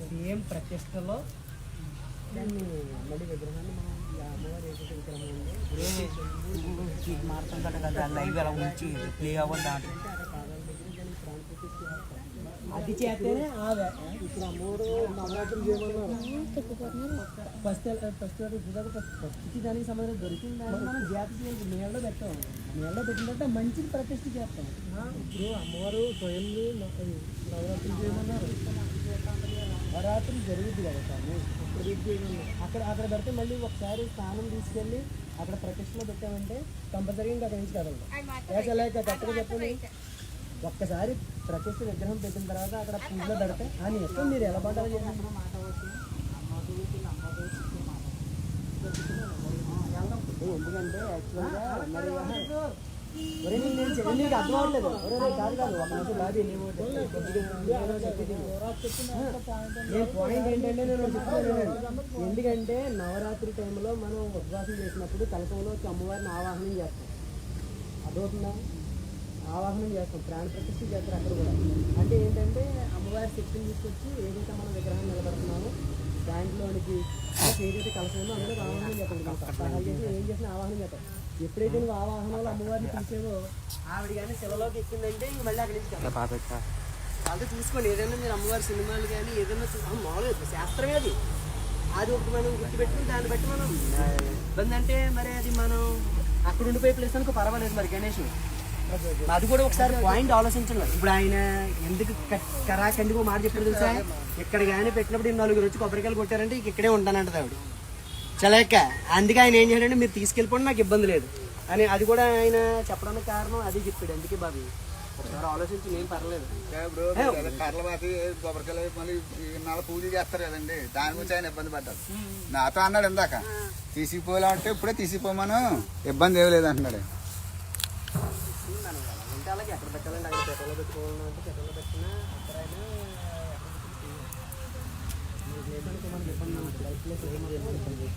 S1: సేమ్ ప్రతిష్టలో దాన్ని మళ్ళీ విగ్రహాన్ని మనం ఈ అమ్మవారు ఏదైతే విగ్రహం ఉందో మారుతుందట కదా లైవ్ అలా ఉంచి ప్లే అవ్వదు దాంట్లో అది చేస్తేనే ఆవే. ఇప్పుడు అమ్మవారు నవరాత్రులు చేయమన్నారు. ఫస్ట్ దానికి సంబంధించి దొరికింది మనం జాతి చేయాలి. మేళ్ళలో పెట్టాం. మేళ్ళలో పెట్టినట్టే మంచిది ప్రతిష్ఠ చేస్తాం. ఇప్పుడు అమ్మవారు స్వయం నవరాత్రులు చేయమన్నారు. నవరాత్రులు జరుగుద్ది కదా స్వామి. అక్కడ అక్కడ పెడితే మళ్ళీ ఒకసారి స్నానం తీసుకెళ్ళి అక్కడ ప్రతిష్టలో పెట్టామంటే కంపల్సరీగా ఇంకా అక్కడ నుంచి కదలదు. కరెక్ట్గా చెప్పండి. ఒక్కసారి ప్రతిష్ఠ విగ్రహం పెట్టిన తర్వాత అక్కడ పూజలో పెడితే అని ఇష్టం మీరు ఎలా పడ్డారో చెప్పండి. ఎందుకంటే యాక్చువల్గా మరి నీకు అర్థం అవ్వట్లేదు. కాదు కాదు ఒక నిమిషం బాబీ నేను పాయింట్ ఏంటంటే నేను చెప్తున్నాను. ఎందుకంటే నవరాత్రి టైంలో మనం ఉపవాసం చేసినప్పుడు కలపంలో అమ్మవారిని ఆవాహనం చేస్తాం. అదవుతుందా? ఆవాహనం చేస్తాం. ప్రాణ ప్రతిష్ఠ చేస్తారు అక్కడ కూడా. అంటే ఏంటంటే అమ్మవారి శక్తిని తీసుకొచ్చి ఏదైతే మనం విగ్రహం నిలబడుతున్నామో దాంట్లోనికి ఏదైతే కలసమో అందులో ఆవాహనం చేస్తాం. సప్తాహాలు చేసి ఏం చేసినా ఆవాహనం చేస్తాం. ఎప్పుడైతే నువ్వు ఆవాహనంలో అమ్మవారిని తీసేవో ఆవిడ కానీ శిలలోకి ఎక్కిందంటే ఇంక మళ్ళీ అక్కడి నుంచి వాళ్ళతో చూసుకోండి. ఏదైనా మీరు అమ్మవారి సినిమాలు కానీ ఏదైనా మామూలుగా శాస్త్రమే అది. అది ఒకటి మనం గుర్తుపెట్టుకుని దాన్ని బట్టి మనం ఇబ్బంది అంటే మరి అది మనం అక్కడ ఉండిపోయే ప్లేస్ అనుకో పర్వాలేదు. మరి గణేష్ అది కూడా ఒకసారి పాయింట్ ఆలోచించండి. ఇప్పుడు ఆయన ఎందుకు కరాకండికో మాట చెప్పారు తెలుసా? ఇక్కడ కానీ పెట్టినప్పుడు 4 వచ్చి కొబ్బరికాయలు కొట్టారంటే ఇక్కడే ఉంటానంటది ఆవిడ చలేక. అందుకే ఆయన ఏం చేయాలంటే మీరు తీసుకెళ్ళిపోండి నాకు ఇబ్బంది లేదు అని. అది కూడా ఆయన చెప్పడానికి కారణం అది చెప్పాడు. అందుకే బాబు ఒకసారి ఆలోచించి నేను పర్లేదు.
S2: ఇప్పుడు కర్రలు పాతి కొబ్బరికాయలు మళ్ళీ 4 పూజలు చేస్తారు కదండి. దాని గురించి ఆయన ఇబ్బంది పడ్డాడు. నాతో అన్నాడు ఇందాక తీసిపోయేలా అంటే ఇప్పుడే తీసిపోమను, ఇబ్బంది ఏమి లేదు అంటున్నాడు.
S1: అంటే అలాగే ఎక్కడ పెట్టాలండి అక్కడ పెట్రోల్లో పెట్టుకోవాలంటే పెట్రోల్లో పెట్టినా అక్కడ అయినా మనకి ఇబ్బంది లైఫ్ ప్లేస్ ఏమో ఇబ్బంది.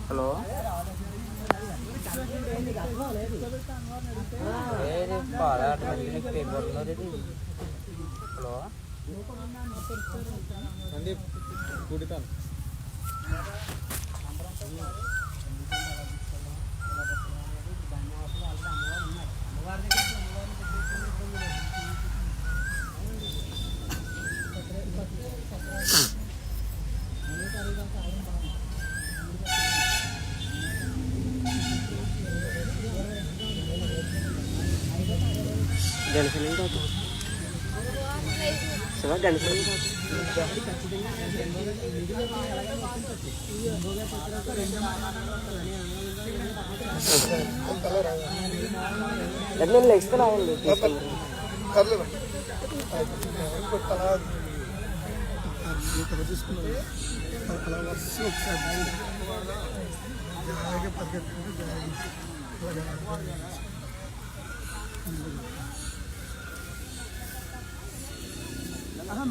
S3: హలో హలో
S7: సందీప్ కుడితాను.
S1: గణేశం కాదు శివ గణేశం నెక్స్ట్ రావండి.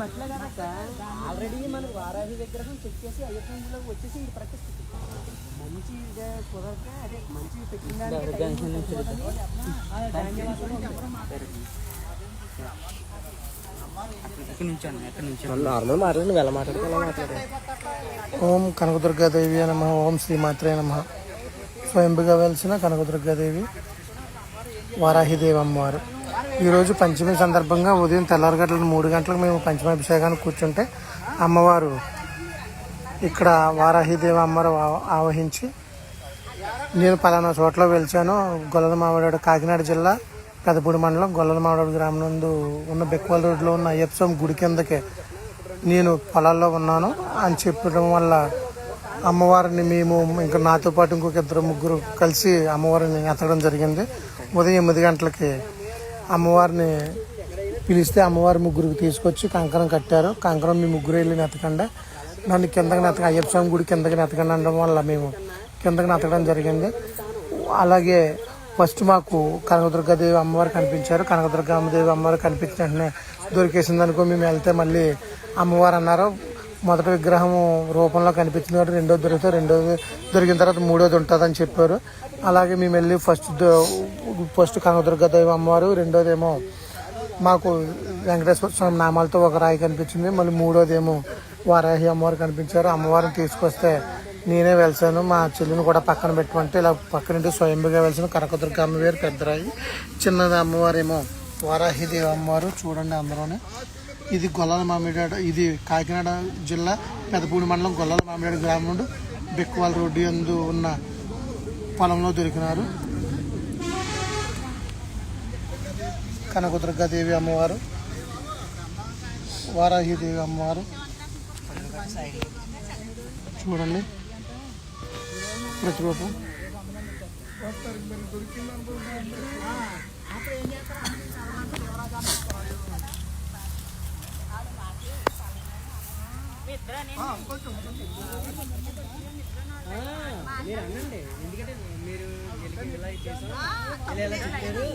S1: మట్టిలో కాదక్క, ఆల్రెడీ మనకు వారాహి విగ్రహం చెక్ చేసి అయ్యప్పలో వచ్చేసి ఇది ప్రతిష్ఠ మంచి కుదరక అదే మంచి పెట్టిన
S3: నార్మల్ మాట్లాడి వెళ్ళ మాట్లాడుకోవాలి.
S4: ఓం కనకదుర్గాదేవి నమః. ఓం శ్రీమాత్రే నమః. స్వయంభుగా వెలిసిన కనకదుర్గాదేవి వారాహిదేవి అమ్మవారు. ఈరోజు పంచమి సందర్భంగా ఉదయం తెల్లారగట్ల 3 గంటలకు మేము పంచమాభిషేకానికి కూర్చుంటే అమ్మవారు ఇక్కడ వారాహిదేవి అమ్మవారు ఆవహించి, నేను పలానా చోట్ల వెలిచాను, గొల్లల మామిడాడు, కాకినాడ జిల్లా పెదపూడి మండలం గొల్లల మామిడాడు గ్రామం నందు ఉన్న బెక్వాల్ రోడ్లో ఉన్న అయ్యప్ప స్వామి గుడి కిందకే నేను పొలాల్లో ఉన్నాను అని చెప్పడం వల్ల అమ్మవారిని మేము ఇంకా నాతో పాటు ఇంకొక 2-3 కలిసి అమ్మవారిని ఎత్తడం జరిగింది. ఉదయం 8 గంటలకి అమ్మవారిని పిలిస్తే అమ్మవారి 3 తీసుకొచ్చి కంకణం కట్టారు. కంకణం మీ 3 వెళ్ళి నెతకండి, నన్ను కిందకి నెతక అయ్యప్ప స్వామి గుడి కిందకి నెతకండి అనడం వల్ల మేము కిందకి నెతకడం జరిగింది. అలాగే ఫస్ట్ మాకు కనకదుర్గాదేవి అమ్మవారు కనిపించారు. కనకదుర్గాదేవి అమ్మవారు కనిపించిన వెంటనే దొరికేసింది అనుకో మేము వెళ్తే మళ్ళీ అమ్మవారు అన్నారు. మొదటి విగ్రహం రూపంలో కనిపించింది కాబట్టి రెండోది దొరికితే, రెండోది దొరికిన తర్వాత మూడోది ఉంటుందని చెప్పారు. అలాగే మేము వెళ్ళి ఫస్ట్ కనకదుర్గాదేవి అమ్మవారు, రెండోదేమో మాకు వెంకటేశ్వర స్వామి నామాలతో ఒక రాయి కనిపించింది, మళ్ళీ మూడోదేమో వారాహి అమ్మవారు కనిపించారు. అమ్మవారిని తీసుకొస్తే నేనే వెలిసాను, మా చెల్లిని కూడా పక్కన పెట్టమంటే ఇలా పక్కనంటే స్వయంభుగా వెలిసిన కనకదుర్గ అమ్మవారు పెద్ద రాయి, చిన్నది అమ్మవారేమో వారాహిదేవి అమ్మవారు. చూడండి అందరూనే. ఇది గొల్లల మామిడాడు, ఇది కాకినాడ జిల్లా పెదపూడి మండలం గొల్లల మామిడాడు గ్రామం నుండి బెక్వాల్ రోడ్డు యందు ఉన్న పొలంలో దొరికినారు. కనకదుర్గాదేవి అమ్మవారు, వారాహిదేవి అమ్మవారు చూడండి ప్రతిరూపం.
S1: మీరు అనండి, ఎందుకంటే మీరు ఇలా చేసాం ఇలా చెప్పారు.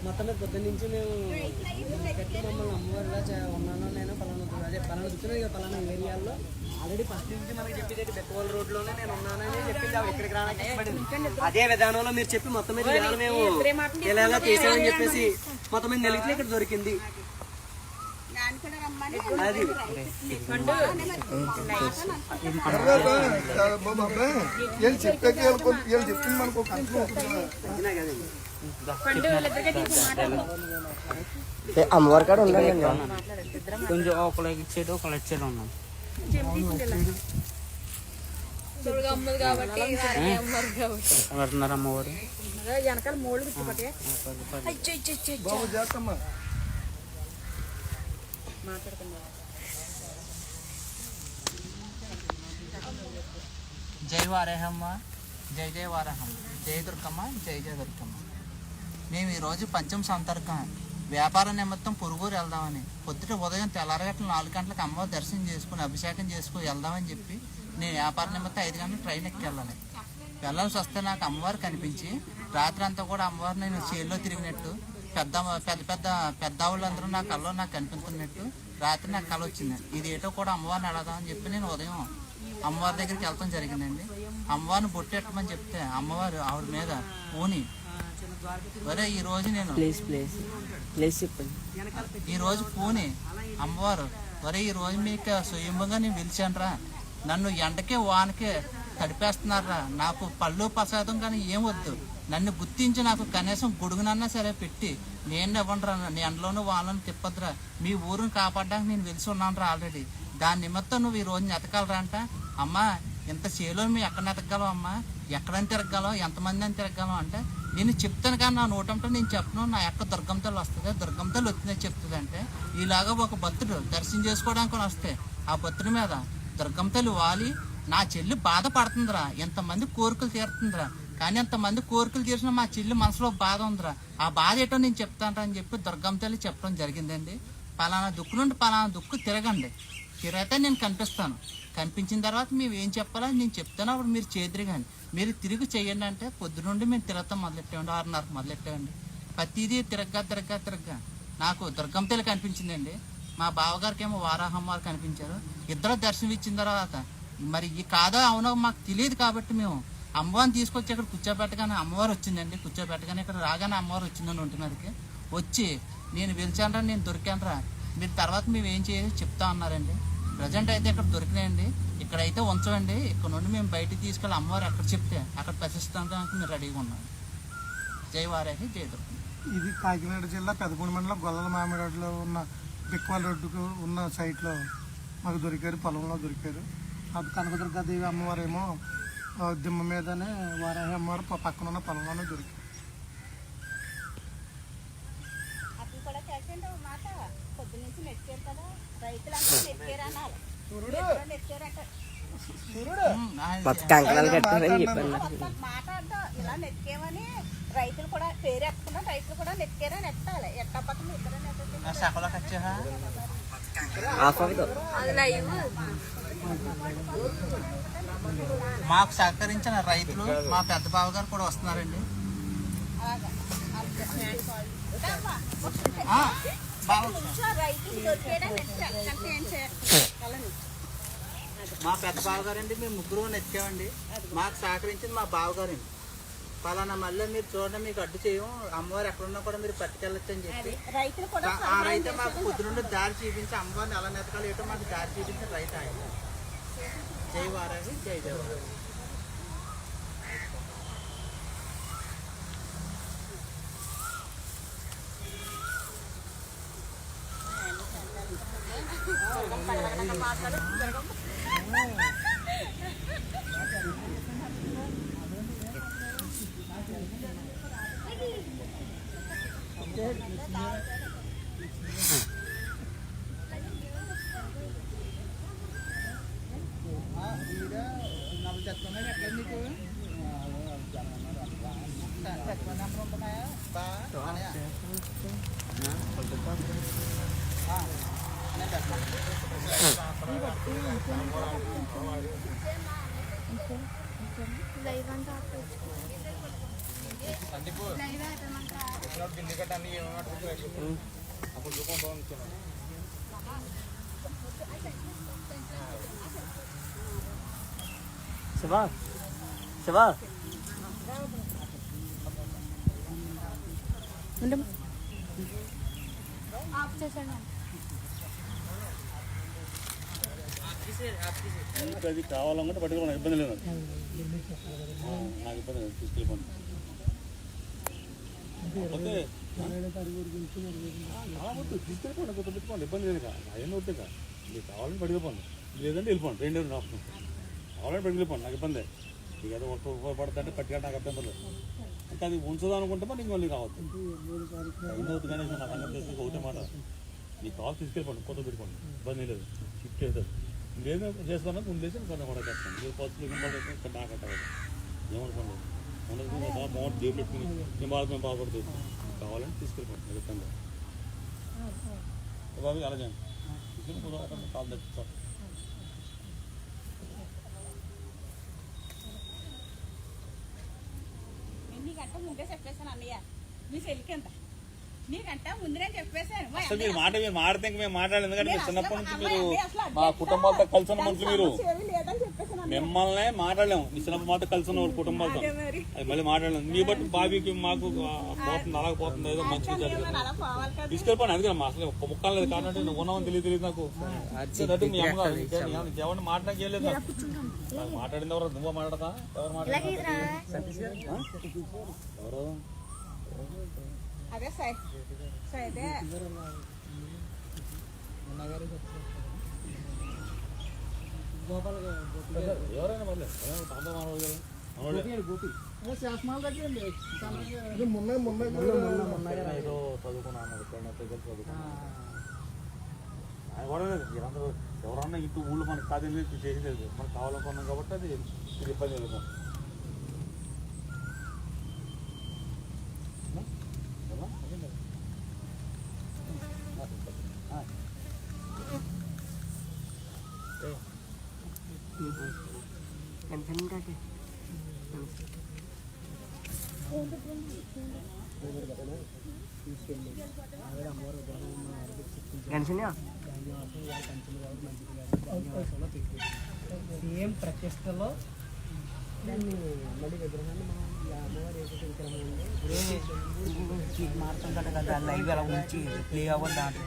S1: మొత్తం మీద పొద్దున్న నుంచి మేము గట్టి మమ్మల్ని అమ్మవారు ఇలా ఉన్నాను, నేను పలానా దుక్కునే పలానా ఏరియాల్లో ఆల్రెడీ ఫస్ట్ నుంచి మనకి చెప్పేది బెక్కవాల్ రోడ్లోనే నేను ఉన్నానని చెప్పింది. ఇక్కడికి రావడానికి అదే విధానంలో మీరు చెప్పి మొత్తం మీద మేము ఇలా చేసామని చెప్పేసి మొత్తం మీద నెలిగితే ఇక్కడ దొరికింది. అది
S3: అమ్మవారి కాడ ఉండాలండి, కొంచెం ఒకళ్ళకి ఇచ్చేది ఒకళ్ళు ఇచ్చేది ఉన్నాం. ఎవరున్నారు అమ్మవారు?
S5: వెనకాల మూడు
S6: జై వారాహమ్మ, జై జై వారాహమ్మ, జై దుర్గమ్మ, జై జై దుర్గమ్మ. మేము ఈరోజు పంచమ సంతర్కం వ్యాపార నిమిత్తం పొరుగురు వెళ్దామని పొద్దుట ఉదయం తెల్లారగట్ల 4 గంటలకు అమ్మవారి దర్శనం చేసుకుని అభిషేకం చేసుకుని వెళ్దామని చెప్పి నేను వ్యాపార నిమిత్తం 5 గంటలకు ట్రైన్ ఎక్కి వెళ్ళాలి. వెళ్ళాల్సి వస్తే నాకు అమ్మవారు కనిపించి రాత్రి అంతా కూడా అమ్మవారు నేను చేల్లో తిరిగినట్టు పెద్ద ఆవులందరూ నా కళ్ళలో నాకు కనిపిస్తున్నట్టు రాత్రి నాకు కళ వచ్చింది. ఇది ఏటో కూడా అమ్మవారిని అడదామని చెప్పి నేను ఉదయం అమ్మవారి దగ్గరికి వెళ్తాం జరిగిందండి. అమ్మవారిని బొట్టెట్టమని చెప్తే అమ్మవారు ఆవిడ మీద ఊని వరే ఈరోజు నేను ఈరోజు పూని అమ్మవారు వరే ఈరోజు మీకు స్వయంగా నేను పిలిచానురా, నన్ను ఎండకే వానకే తడిపేస్తున్నారా, నాకు పళ్ళు ప్రసాదం కానీ ఏం వద్దు, నన్ను గుర్తించి నాకు కనీసం గొడుగునన్నా సరే పెట్టి నేను ఇవ్వండిరా, నీ ఎండలోనూ వాళ్ళని తిప్పద్దురా, మీ ఊరిని కాపాడడానికి నేను వెలిసి ఉన్నాను రా ఆల్రెడీ, దాని నిమిత్తం నువ్వు ఈ రోజు ఎతకాలరా అంట. అమ్మా ఇంత చేలో మేము ఎక్కడ ఎతకగలం అమ్మా, ఎక్కడని తిరగలం, ఎంతమంది అని తిరగలం అంటే నేను చెప్తాను కానీ నా నోటంటే నేను చెప్పను, నా యొక్క దుర్గంతలు వస్తుంది, దుర్గంతలు వచ్చిందని చెప్తుంది. అంటే ఇలాగా ఒక భక్తుడు దర్శనం చేసుకోవడానికి వస్తే ఆ భక్తుడి మీద దుర్గంతలు వాలి నా చెల్లి బాధపడుతుందిరా, ఎంతమంది కోరికలు తీరుతుందిరా, కానీ ఎంతమంది కోరికలు తీర్చిన మా చెల్లి మనసులో బాధ ఉందిరా, ఆ బాధ ఏంటో నేను చెప్తాను అని చెప్పి దుర్గమ్మ తల్లి చెప్పడం జరిగిందండి. పలానా దుక్కు నుండి పలానా దుక్కు తిరగండి, తిరిగితే నేను కనిపిస్తాను, కనిపించిన తర్వాత మేము ఏం చెప్పాలో నేను చెప్తాను, అప్పుడు మీరు చేద్దరు కానీ మీరు తిరిగి చేయండి అంటే పొద్దునుండి మేము తిరగతాం మొదలెట్టామండి, 6:30 మొదలెట్టామండి. ప్రతిదీ తిరగ్గా నాకు దుర్గమ్మ తల్లి కనిపించిందండి. మా బావగారికి ఏమో వారాహమ్మవారు కనిపించారు. ఇద్దరు దర్శనం ఇచ్చిన తర్వాత మరి ఈ కాదో అవునో మాకు తెలియదు కాబట్టి మేము అమ్మవారిని తీసుకొచ్చి ఇక్కడ కూర్చోబెట్టగానే అమ్మవారు వచ్చిందండి. కూర్చోబెట్టగానే ఇక్కడ రాగానే అమ్మవారు వచ్చిందని ఒంటి మీదకి వచ్చి నేను పిలిచానరా, నేను దొరికానరా, మీరు తర్వాత మేము ఏం చేయాలి చెప్తా అన్నారండి. ప్రజెంట్ అయితే ఇక్కడ దొరికినాయండి. ఇక్కడైతే ఉంచండి, ఇక్కడ నుండి మేము బయటికి తీసుకెళ్ళి అమ్మవారు ఎక్కడ చెప్తే అక్కడ ప్రశిస్తానికి మీరు రెడీగా ఉన్నాం. జై వారాహి, జై దుర్గ.
S4: ఇది కాకినాడ జిల్లా పెదపూడి మండలం గొల్లల మామిడిలో ఉన్న బిక్వాల్ రోడ్డుకు ఉన్న సైట్లో మాకు దొరికారు, పొలంలో దొరికారు. అది కనకదుర్గాదేవి అమ్మవారేమో దిమ్మ మీదనే, వారాహి అమ్మవారు పక్కన ఉన్న పొలంలోనే దొరికారు.
S5: అప్పుడు కూడా చేసండి ఒక మాట, పొద్దు నుంచి నెక్కారు కదా, రైతులంతా నెక్కారు అన్నారు. నెక్కారట మాట్లాడదాం ఇలా నెక్కేమని. రైతులు కూడా పేరు ఎత్తుకున్నా, రైతులు కూడా నెక్కారని ఎత్తాలి. ఎట్టా పక్కన ఇద్దరు
S6: మాకు సహకరించిన రైతులు మా పెద్ద బావ గారు కూడా వస్తున్నారండి.
S5: రైతులు దొరికేయడం నెక్కారంటే ఏం చేయాలి?
S6: మా పెద్ద బావగారండి, మేము ముగ్గురు నెచ్చామండి. మాకు సహకరించింది మా బావగారండి. పలానా మళ్ళీ మీరు చూడండి, మీకు అడ్డు చేయం, అమ్మవారు ఎక్కడున్నా కూడా మీరు పట్టుకెళ్ళొచ్చు అని చెప్పి ఆ రైతు మాకు పొద్దు నుండి దారి చూపించి అమ్మవారిని ఎలా నెతకాలి ఏటో మాకు దారి చూపించి రైతు ఆయన. జై వారాహి, జై జై వారాహి.
S3: శివా శివా
S7: అది కావాలనుకుంటే పట్టుకోవాలి, ఇబ్బంది లేదు. నాకు ఇబ్బంది లేదు, తీసుకెళ్ళిపోండి. తీసుకెళ్ళిపోండి, కొత్త పెట్టుకోండి, ఇబ్బంది లేదు. అవన్నీ వద్దు, మీకు కావాలని పట్టుకుపోండి, లేదంటే వెళ్ళిపోండి. రెండు ఆప్షన్ కావాలని పట్టుకెళ్ళిపోండి, నాకు ఇబ్బంది. మీకు ఏదో ఉపయోగపడుతుంటే పట్టుకెళ్ళి నాకు అర్థం పడలేదు. ఇంకా అది ఉంచుదాం అనుకుంటే మరి ఇంకొన్ని కావద్దు. అయినవుతుంది కానీ నా సంగతి తెలిసి ఒకటే మాట, మీకు కావాలి తీసుకెళ్ళిపోండి, కొత్త పెట్టుకోండి, ఇబ్బంది లేదు. షిఫ్ట్ అవుతుంది. ఇంకేదో చేసుకున్నా ముందేసి కొన్ని కూడా చేస్తాను. మీరు పసులు ఇక్కడ నాకు అట్టదు ఏమనుకోండి. ఉండదు బాగుంటుంది, దేవుడు పెట్టుకుని మేము బాగుపడుతుంది. కావాలని తీసుకెళ్ళిపోండి, ఖచ్చితంగా బాబు అలా చేయండి. తీసుకెళ్ళి కాల్ తెచ్చుతాం.
S5: నీకంటే ముందే చెప్పేశాను అన్నయ్య, మీ చెల్లికి ఎంత నీకంటే ముందే చెప్పేశాను.
S7: అసలు మీరు మాడితే మేము మాట్లాడలేదు. ఎందుకంటే మీరు చిన్నప్పటి నుంచి మీరు మా కుటుంబాలతో కలిసి ఉన్న మనుషులు. మీరు మిమ్మల్ని మాట్లాడలేము, మీ చిన్నప్పటి మాతో కలిసి ఉన్న కుటుంబాలతో అది మళ్ళీ మాట్లాడలేము. మీ బట్టి బాబీకి మాకు పోతుంది, అలాగ పోతుంది, ఏదో మంచిగా జరుగుతుంది. తీసుకెళ్ళిపోండి. అందుకే మా అసలు ఒక్క ముక్కలు లేదు కాబట్టి నువ్వు ఉన్నామని తెలియదు నాకు. మీ అమ్మగారు ఎవరిని మాట్లాడడానికి వెళ్ళలేదు. నాకు మాట్లాడింది ఎవరు? నువ్వు మాట్లాడతా? ఎవరు మాట్లాడతా? ఎవరు?
S5: అదే సైదే
S7: ఎవరైనా మళ్ళీ ఏదో చదువుకున్నాను, ఆయన కూడా లేదు. ఎవరన్నా ఇంటూ ఊళ్ళో మనకు కాదని చేసేది, మనకు కావాలనుకున్నాం కాబట్టి అది ఇబ్బంది లేదు.
S1: గణేష్ భాగ్యవాసం గారు పంచమి గారు మంచిది గారు భాగ్యవాసంలో పెట్టారు. సేమ్ ప్రతిష్టలో దాన్ని మళ్ళీ విగ్రహాన్ని మనం ఈ అమ్మవారి ఏకైక విగ్రహం ఉంది
S3: మారుతుందట కదా లైవ్ ఎలా ఉంచి ప్లే అవ్వదు దాంట్లో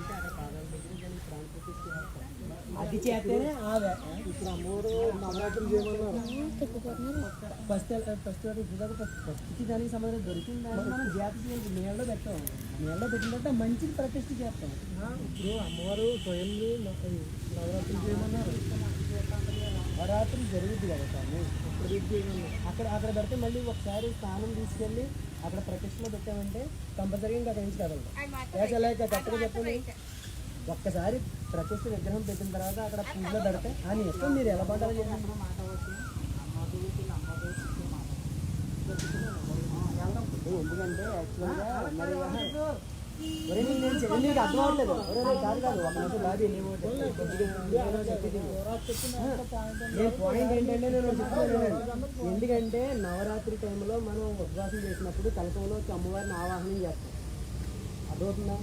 S1: అది చేస్తేనే ఆవే ఇప్పుడు అమ్మవారు నవరాత్రులు చేయమన్నారు. ఫస్ట్ దానికి సంబంధం దొరికింది మనం జాతి చేయాలి. నీళ్ళలో పెట్టాం, నీళ్ళలో పెట్టిన తర్వాత మంచిది ప్రతిష్ఠ చేస్తాం. ఇప్పుడు అమ్మవారు స్వయం నవరాత్రులు చేయమన్నారు. నవరాత్రులు జరుగుద్ది కదా స్వామి, అక్కడ అక్కడ పెడితే మళ్ళీ ఒకసారి స్థానం తీసుకెళ్ళి అక్కడ ప్రతిష్టలో పెట్టామంటే కంపల్సరీగా ఇంకా అక్కడి నుంచి కదలదు. లేక కరెక్ట్గా చెప్పండి, ఒక్కసారి ప్రతిష్ఠ విగ్రహం పెట్టిన తర్వాత అక్కడ పూజలో పెడితే అని ఎక్కువ మీరు ఎలా పడాలి ఎందుకంటే యాక్చువల్గా మరి నీకు అర్థం అవ్వట్లేదు. కాదు కాదు ఒక నిమిషం లాబీ నేను పాయింట్ ఏంటంటే నేను చెప్తున్నాను. ఎందుకంటే నవరాత్రి టైంలో మనం ఉపవాసం చేసినప్పుడు కలసంలో అమ్మవారిని ఆవాహనం చేస్తాం. అర్థమవుతుందా?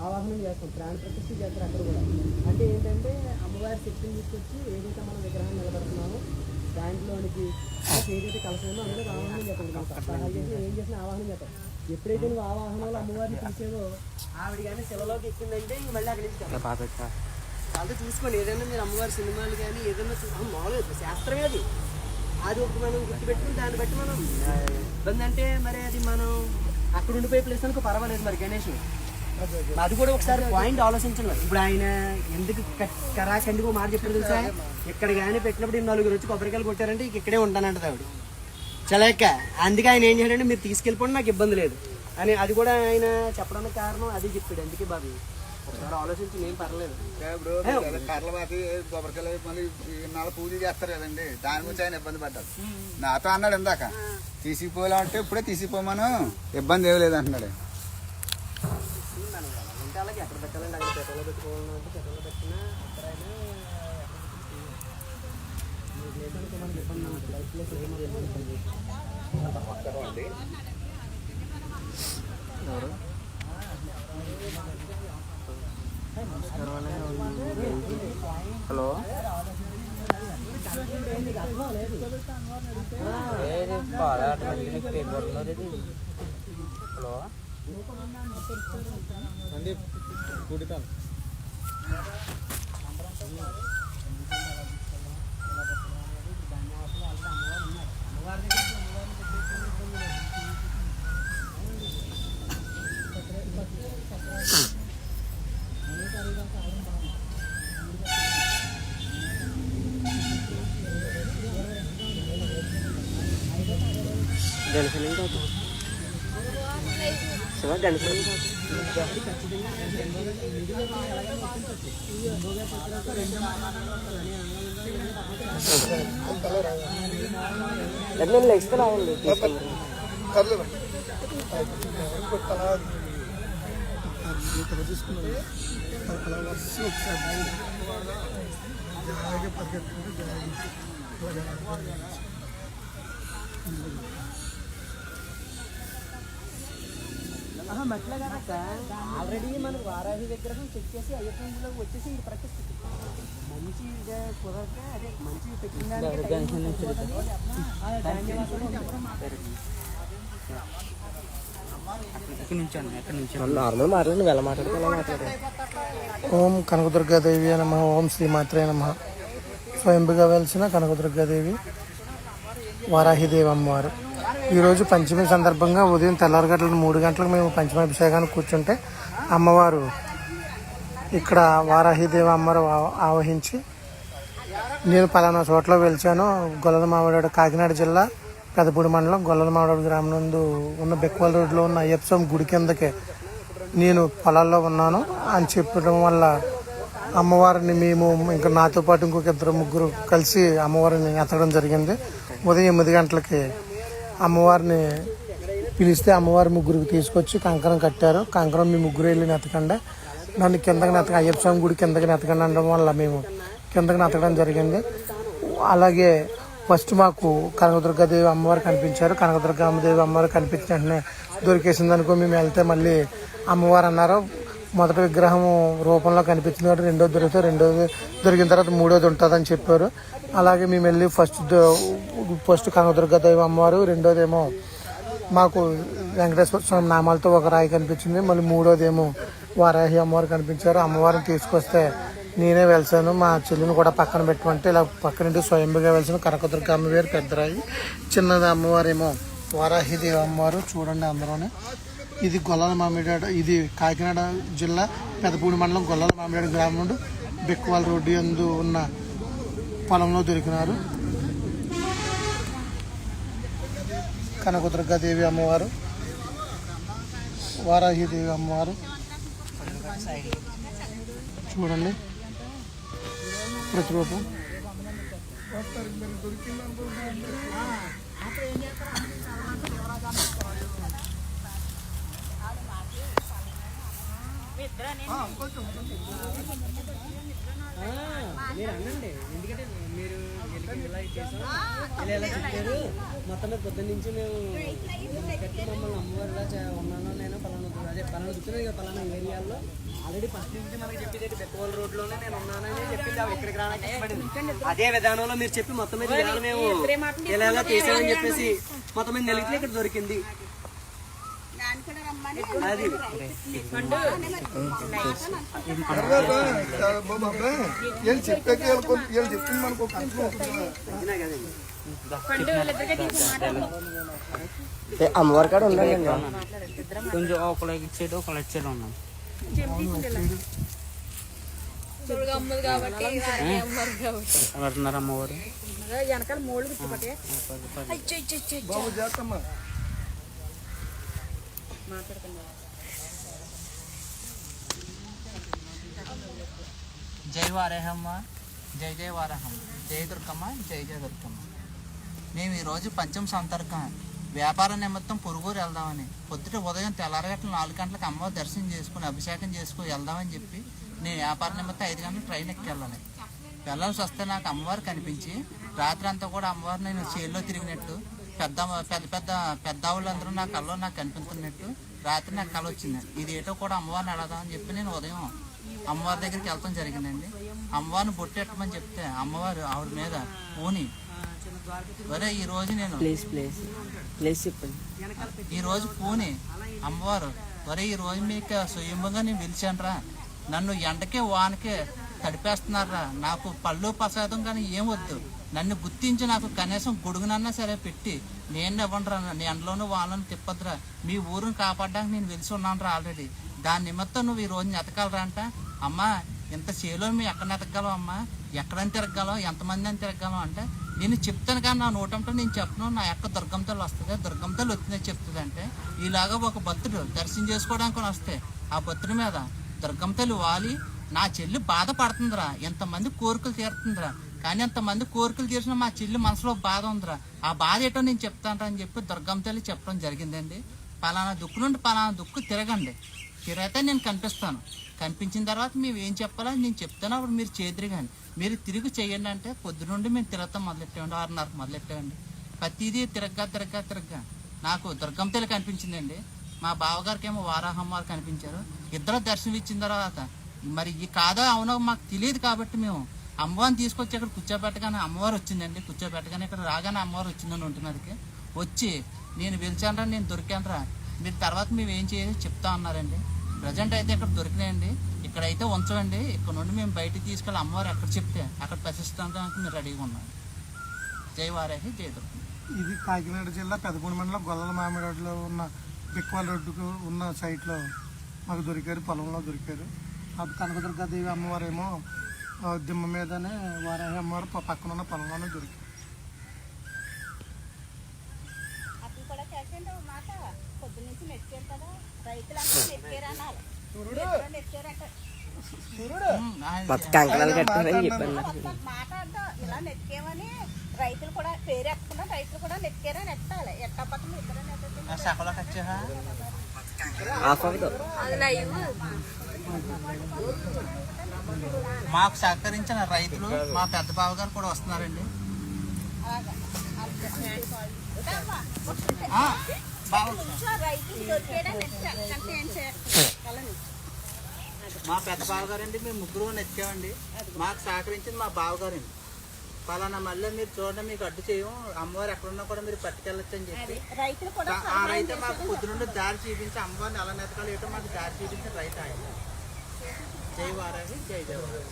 S1: ఆవాహనం చేస్తాం, ప్రాణ ప్రతిష్ఠ చేస్తారు అక్కడ కూడా. అంటే ఏంటంటే అమ్మవారి శక్తిని తీసుకొచ్చి ఏదైతే మనం విగ్రహం నిలబడుతున్నామో దాంట్లోనికి ఏదైతే కలసమో అందులో ఆవాహనం చేస్తాం. ఏం చేసిన ఆవాహనం చేస్తాం. ఎప్పుడైతే నువ్వు ఆవాహనంలో అమ్మవారిని తీసేదో ఆవిడ కానీ శిలలోకి ఎక్కిందంటే ఇంక మళ్ళీ అక్కడి నుంచి వాళ్ళతో చూసుకోండి. ఏదైనా మీరు అమ్మవారి సినిమాలు కానీ ఏదైనా మామూలుగా శాస్త్రమే అది. అది ఒక మనం గుర్తుపెట్టుకుని దాన్ని బట్టి మనం ఇబ్బంది అంటే మరి అది మనం అక్కడ ఉండిపోయే ప్లేస్ అనుకో పర్వాలేదు. మరి గణేష్ అది కూడా ఒకసారి పాయింట్ ఆలోచించండి. ఇప్పుడు ఆయన ఎందుకు కరాఖండిగా మాట చెప్పారు తెలుసా? ఇక్కడ కానీ పెట్టినప్పుడు 4 వచ్చి కొబ్బరికాయలు కొట్టారంటే ఇక్కడే ఉంటానంటది ఆవిడ చలేక. అందుకే ఆయన ఏం చేయాలంటే మీరు తీసుకెళ్ళిపోండి, నాకు ఇబ్బంది లేదు అని. అది కూడా ఆయన చెప్పడానికి కారణం అది చెప్పాడు. అందుకే బాబు ఒకసారి ఆలోచించి ఏం పర్లేదు.
S2: ఇప్పుడు కర్లవాతి కొబ్బరికాయలు మళ్ళీ ఇన్నాళ్ళు పూజ చేస్తారు కదండి, దాని గురించి ఆయన ఇబ్బంది పడ్డాడు. నాతో అన్నాడు ఇందాక తీసిపోయేలా ఉంటే ఇప్పుడే తీసిపోమను, ఇబ్బంది ఏమి లేదు అంటున్నాడు.
S1: అలాగే ఎక్కడ పెట్టాలండి, అక్కడ పెట్టలో పెట్టుకోవాలంటే పెట్టలో పెట్టినా అక్కడ మనకి ఇబ్బంది లైఫ్లో
S3: హలో హలో
S7: అండి కూడితాను
S3: గణసలింగ్ శివ గణసలింగ్ నేను ఇస్తున్నానండి.
S1: మట్ల కనుక ఆల్రెడీ మనకు వారాహి విగ్రహం చెక్ చేసి అయ్యప్పలోకి వచ్చేసి ఇంక ప్రతిష్ఠ మంచి కుదరక అదే మంచి పెట్టిన
S3: నార్మల్ మాట్లాడి వెళ్ళ మాట్లాడుకోవాలి.
S4: ఓం కనకదుర్గాదేవి నమః. ఓం శ్రీమాత్రే నమః. స్వయంభుగా వెలిసిన కనకదుర్గాదేవి వారాహిదేవి అమ్మవారు. ఈరోజు పంచమి సందర్భంగా ఉదయం తెల్లారగట్ల 3 గంటలకు మేము పంచమాభిషేకానికి కూర్చుంటే అమ్మవారు ఇక్కడ వారాహిదేవి అమ్మవారు ఆవహించి నేను పలానా చోట్ల వెలిచాను. గొల్లల మామిడాడు, కాకినాడ జిల్లా పెదపూడి మండలం గొల్లల మామిడాడు గ్రామం నందు ఉన్న బెక్వల్ రోడ్లో ఉన్న అయ్యప్ప స్వామి గుడి కిందకే నేను పొలాల్లో ఉన్నాను అని చెప్పడం వల్ల అమ్మవారిని మేము ఇంకా నాతో పాటు ఇంకొక 2-3 కలిసి అమ్మవారిని ఎత్తడం జరిగింది. ఉదయం 8 గంటలకి అమ్మవారిని పిలిస్తే అమ్మవారి ముగ్గురికి తీసుకొచ్చి కంకణం కట్టారు. కంకణం మీ ముగ్గురు వెళ్ళి నెతకండి, నన్ను కిందకి నెతక అయ్యప్ప స్వామి గుడి కిందకి నెతకండి అనడం వల్ల మేము కిందకి నెతకడం జరిగింది. అలాగే ఫస్ట్ మాకు కనకదుర్గాదేవి అమ్మవారు కనిపించారు. కనకదుర్గాదేవి అమ్మవారు కనిపించిన వెంటనే దొరికేసింది అనుకో మేము వెళ్తే మళ్ళీ అమ్మవారు అన్నారు మొదటి విగ్రహం రూపంలో కనిపించింది కాబట్టి రెండోది దొరికితే రెండోది దొరికిన తర్వాత మూడోది ఉంటుందని చెప్పారు. అలాగే మేము వెళ్ళి ఫస్ట్ కనకదుర్గాదేవి అమ్మవారు, రెండోది ఏమో మాకు వెంకటేశ్వర స్వామి నామాలతో ఒక రాయి కనిపించింది. మళ్ళీ మూడోది ఏమో వారాహి అమ్మవారు కనిపించారు. అమ్మవారిని తీసుకొస్తే నేనే వెలిసాను, మా చెల్లిని కూడా పక్కన పెట్టమంటే ఇలా పక్కనుండి స్వయంగా వెలిసిన కనకదుర్గ అమ్మవారు పెద్ద రాయి, చిన్నది అమ్మవారేమో వారాహిదేవి అమ్మవారు. చూడండి అందరూనే. ఇది గొల్లల మామిడాడ, ఇది కాకినాడ జిల్లా పెదపూడి మండలం గొల్లల మామిడాడ గ్రామం నుండి బెక్కువాల రోడ్డు యందు ఉన్న పొలంలో దొరికినారు కనకదుర్గాదేవి అమ్మవారు, వారాహిదేవి అమ్మవారు. చూడండి ప్రతిరూపం.
S1: మీరు అనండి, ఎందుకంటే మీరు ఇలా చేసాం ఇలా చెప్పారు. మొత్తం మీద పొద్దున్న నుంచి మేము కట్టి మమ్మల్ని అమ్మవారు ఇలా ఉన్నాను, నేను పలానా దుక్కునే కదా పలానా ఏరియాల్లో ఆల్రెడీ ఫస్ట్ నుంచి మనకి చెప్పేది బెక్కవాల రోడ్లోనే నేను ఉన్నానని చెప్పింది. ఇక్కడికి రావడానికి అదే విధానంలో మీరు చెప్పి మొత్తం మీద ఇలా మేము ఇలా చేసామని చెప్పేసి మొత్తం మీద నెలిగితే ఇక్కడ దొరికింది. అది
S3: అమ్మవారి కాడ ఉండాలి. కొంచెం ఒకళ్ళకి ఇచ్చేది ఒకళ్ళు ఇచ్చేది ఉన్నాం. ఎవరున్నారు అమ్మవారు?
S5: వెనకాల మూడు గుర్తుపట్టే
S6: జై వారాహమ్మ, జై జై వారాహమ్మ, జై దుర్గమ్మ, జై జై దుర్గమ్మ. మేము ఈరోజు పంచమ సంతర్కం వ్యాపార నిమిత్తం పొరుగురు వెళ్దామని పొద్దుట ఉదయం తెల్లారగట్ల 4 గంటలకు అమ్మవారి దర్శనం చేసుకుని అభిషేకం చేసుకుని వెళ్దామని చెప్పి నేను వ్యాపార నిమిత్తం 5 గంటలకు ట్రైన్ ఎక్కి వెళ్ళాల్సి వస్తే నాకు అమ్మవారు కనిపించి రాత్రి అంతా కూడా అమ్మవారు నేను చేల్లో తిరిగినట్టు పెద్ద వాళ్ళందరూ నా కళ్ళలో నాకు కనిపించినట్టు రాత్రి నాకు కళ వచ్చింది. ఇది ఏటో కూడా అమ్మవారిని అడదామని చెప్పి నేను ఉదయం అమ్మవారి దగ్గరికి వెళ్ళటం జరిగిందండి. అమ్మవారిని బొట్టెట్టమని చెప్తే అమ్మవారు ఆవిడ మీద పూని వరే ఈరోజు నేను ఈరోజు పూని అమ్మవారు వరే ఈరోజు మీకు స్వయంగా నేను పిలిచానురా, నన్ను ఎండకే వానకే తడిపేస్తున్నారా, నాకు పళ్ళు ప్రసాదం కానీ ఏం వద్దు, నన్ను గుర్తించి నాకు కనీసం గొడుగునన్నా సరే పెట్టి నేను ఇవ్వండిరా, నీ ఎండలోనూ వాళ్ళని తిప్పద్దురా, మీ ఊరిని కాపాడడానికి నేను వెలిసి ఉన్నాను రా ఆల్రెడీ, దాని నిమిత్తం నువ్వు ఈ రోజు ఎతకాలరా అంట. అమ్మా ఇంత చేలో మేము ఎక్కడ ఎతకగలం అమ్మా, ఎక్కడని తిరగలం, ఎంతమంది అని తిరగలం అంటే నేను చెప్తాను కానీ నా నోటంటే నేను చెప్పను, నా యొక్క దుర్గంతలు వస్తుంది, దుర్గంతలు వచ్చిందని చెప్తుంది. అంటే ఇలాగా ఒక భక్తుడు దర్శనం చేసుకోవడానికి వస్తే ఆ భక్తుడి మీద దుర్గంతలు వాలి నా చెల్లి బాధపడుతుందిరా, ఎంతమంది కోరికలు తీరుతుందిరా, కానీ ఎంతమంది కోరికలు తీర్చిన మా చెల్లి మనసులో బాధ ఉందిరా, ఆ బాధ ఏటో నేను చెప్తాను అని చెప్పి దుర్గమ్మ తల్లి చెప్పడం జరిగిందండి. పలానా దుక్కు నుండి పలానా దుక్కు తిరగండి, తిరిగితే నేను కనిపిస్తాను, కనిపించిన తర్వాత మేము ఏం చెప్పాలో నేను చెప్తాను, అప్పుడు మీరు చేద్దరు కానీ మీరు తిరిగి చేయండి అంటే పొద్దునుండి మేము తిరగతాం మొదలెట్టామండి, 6:30కు మొదలెట్టామండి. ప్రతిదీ తిరగ్గా నాకు దుర్గమ్మ తల్లి కనిపించిందండి. మా బావగారికి ఏమో వారాహమ్మవారు కనిపించారు. ఇద్దరు దర్శనం ఇచ్చిన తర్వాత మరి ఈ కాదా అవునో మాకు తెలియదు కాబట్టి మేము అమ్మవారిని తీసుకొచ్చి ఇక్కడ కూర్చోబెట్టగానే అమ్మవారు వచ్చిందండి. కూర్చోబెట్టగానే ఇక్కడ రాగానే అమ్మవారు వచ్చిందని ఒంటి మీదకి వచ్చి నేను పిలిచానరా, నేను దొరికానరా, మీరు తర్వాత మేము ఏం చేయాలి చెప్తా అన్నారండి. ప్రజెంట్ అయితే ఇక్కడ దొరికినాయండి, ఇక్కడైతే ఉంచండి, ఇక్కడ నుండి మేము బయటికి తీసుకెళ్ళి అమ్మవారు ఎక్కడ చెప్తే అక్కడ ప్రతిష్ఠానికి మీరు రెడీగా ఉన్నాం. జై వారాహి, జై దుర్గమ్మ.
S4: ఇది కాకినాడ జిల్లా పెదపూడి మండలం గొల్లల మామిడాడలో ఉన్న బెక్కువాల రోడ్డుకు ఉన్న సైట్లో మాకు దొరికారు, పొలంలో దొరికారు. అది కనకదుర్గాదేవి అమ్మవారేమో దిమ్మ మీదనే, వారాహి అమ్మవారు పక్కన ఉన్న పొలంలోనే దొరికారు.
S5: అప్పుడు కూడా చేసేయండి ఒక మాట, పొద్దు నుంచి నెక్కారు కదా రైతులంతా నెక్కారు అన్నారు, నెక్కారంట మాట అంతా ఇలా నెక్కేమని రైతులు కూడా పేరు ఎక్కకుండా రైతులు కూడా నెక్కారని ఎట్టాలి, ఎట్టకపోతే ఇద్దరు
S6: మాకు సహకరించిన రైతులు మా పెద్ద బావ గారు కూడా వస్తున్నారండి.
S5: రైతులు దొరికేయడం ఏం చేయాలి.
S6: మా పెద్ద బావగారండి మేము ముగ్గురు ఎక్కామండి. మాకు సహకరించింది మా బావగారండి. పలానా మళ్ళీ మీరు చూడండి మీకు అడ్డు చేయం, అమ్మవారు ఎక్కడున్నా కూడా మీరు పట్టుకెళ్ళొచ్చు అని చెప్పి
S5: రైతులు కూడా
S6: ఆ రైతే మాకు పొద్దు నుండి దారి చూపించి అమ్మవారిని ఎలా నెతకాలి ఏటో మాకు దారి చూపించిన రైతు ఆయన. జై వారాహి, జై జై వారాహి.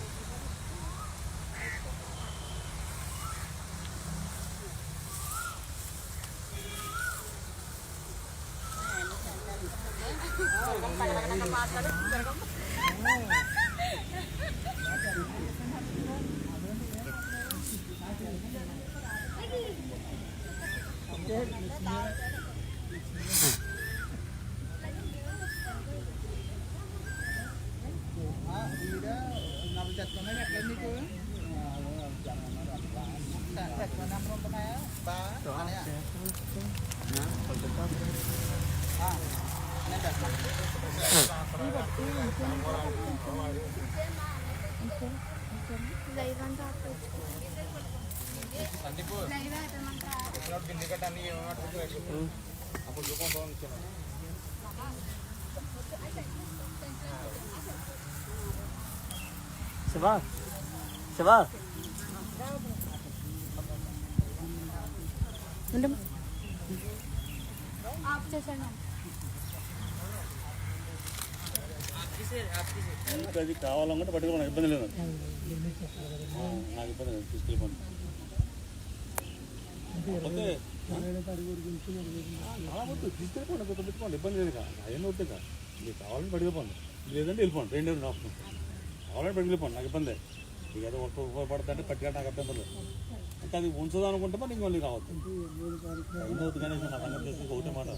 S3: శివా శివా
S7: అది కావాలనుకుంటే పట్టుకోండి, ఇబ్బంది లేదు. నాకు ఇబ్బంది లేదు, తీసుకెళ్ళిపోండి. తీసుకెళ్ళిపోండి, పెట్టుకోండి, ఇబ్బంది లేదు. అయ్యే వద్దు ఇక. మీకు కావాలని పట్టుకుపోండి, లేదంటే వెళ్ళిపోండి. 2 రోజులు ఆప్షన్ కావాలని పట్టుకెళ్ళిపోండి, నాకు ఇబ్బంది. ఇక ఏదో ఉపయోగపడుతుంటే పట్టుకెళ్ళి నాకు అర్థం లేదు. ఇంకా అది ఉంచుదాం అనుకుంటే మరి ఇంకొన్ని కావద్దు. అవుతుంది కానీ నా సంగతి చేసి ఒకటే మాట,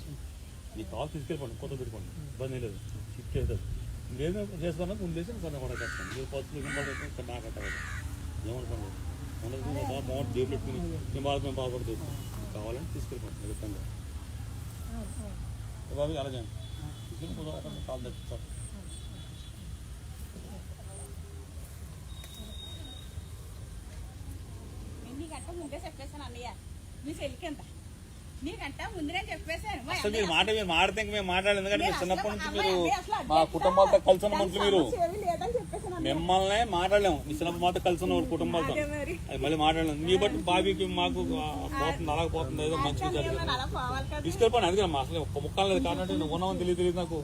S7: నీకు కావాలి తీసుకెళ్ళిపోండి, కొత్త పెట్టుకోండి, ఇబ్బంది లేదు. ఇచ్చేది లేదు చేసుకున్నా ఉండేసి కొన్న కూడా చేస్తాను. మీరు పచ్చులు ఇక్కడ నాకు అట్టదు ఏమనుకోండి. ఉండదు బాగుంటుంది డేట్ పెట్టుకుని మేము బాధపడుతుంది. కావాలని తీసుకెళ్ళిపోండి ఖచ్చితంగా. బాబు అలా చేయండి, తీసుకెళ్ళి కాల్ తెచ్చుతారు.
S5: నీకంటే ముందే చెప్పేశాను అన్నయ్య, నీ చెల్లికి ఎంత నీకంటే ముందునే చెప్పేశాను.
S7: అసలు మీరు మాడితే మేము మాట్లాడలేదు. ఎందుకంటే మీరు చిన్నప్పటి నుంచి మీరు మా కుటుంబాలతో కలిసి ఉన్న మనుషులు. మీరు మిమ్మల్ని మాట్లాడలేము, మీ చిన్నప్పటి మాతో కలిసి ఉన్న కుటుంబాలతో అది మళ్ళీ మాట్లాడలేము. మీ బట్టి బాబీకి మాకు పోతుంది, అలాగే పోతుంది, ఏదో మంచిగా జరిగింది తీసుకెళ్ళిపోండి. అందుకే అసలు ఒక్క ముక్కలు లేదు కాబట్టి నువ్వు ఉన్నామని తెలియదు నాకు.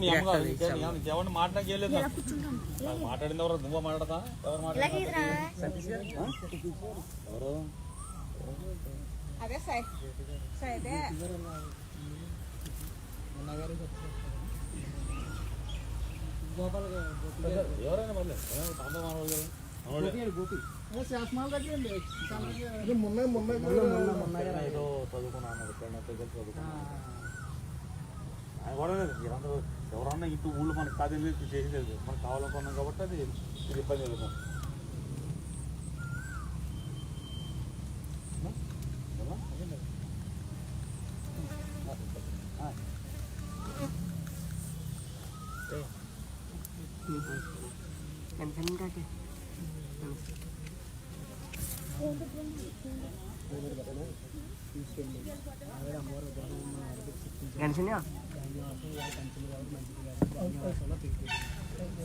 S7: మీ అమ్మగారు ఇంకెవరిని మాట్లాడలేదు. నాకు మాట్లాడింది ఎవరు? నువ్వు మాట్లాడతా? ఎవరు మాట్లాడతారు? ఎవరు?
S5: అదే సైదే
S7: ఎవరైనా మళ్ళీ ఏదో చదువుకున్నాను ఆయన కూడా లేదు. మీరందరూ ఎవరన్నా ఇంటూ ఊళ్ళో మనకు కాదు చేసేది మనకు కావాలనుకున్నాం కాబట్టి అది ఇబ్బంది లేదు.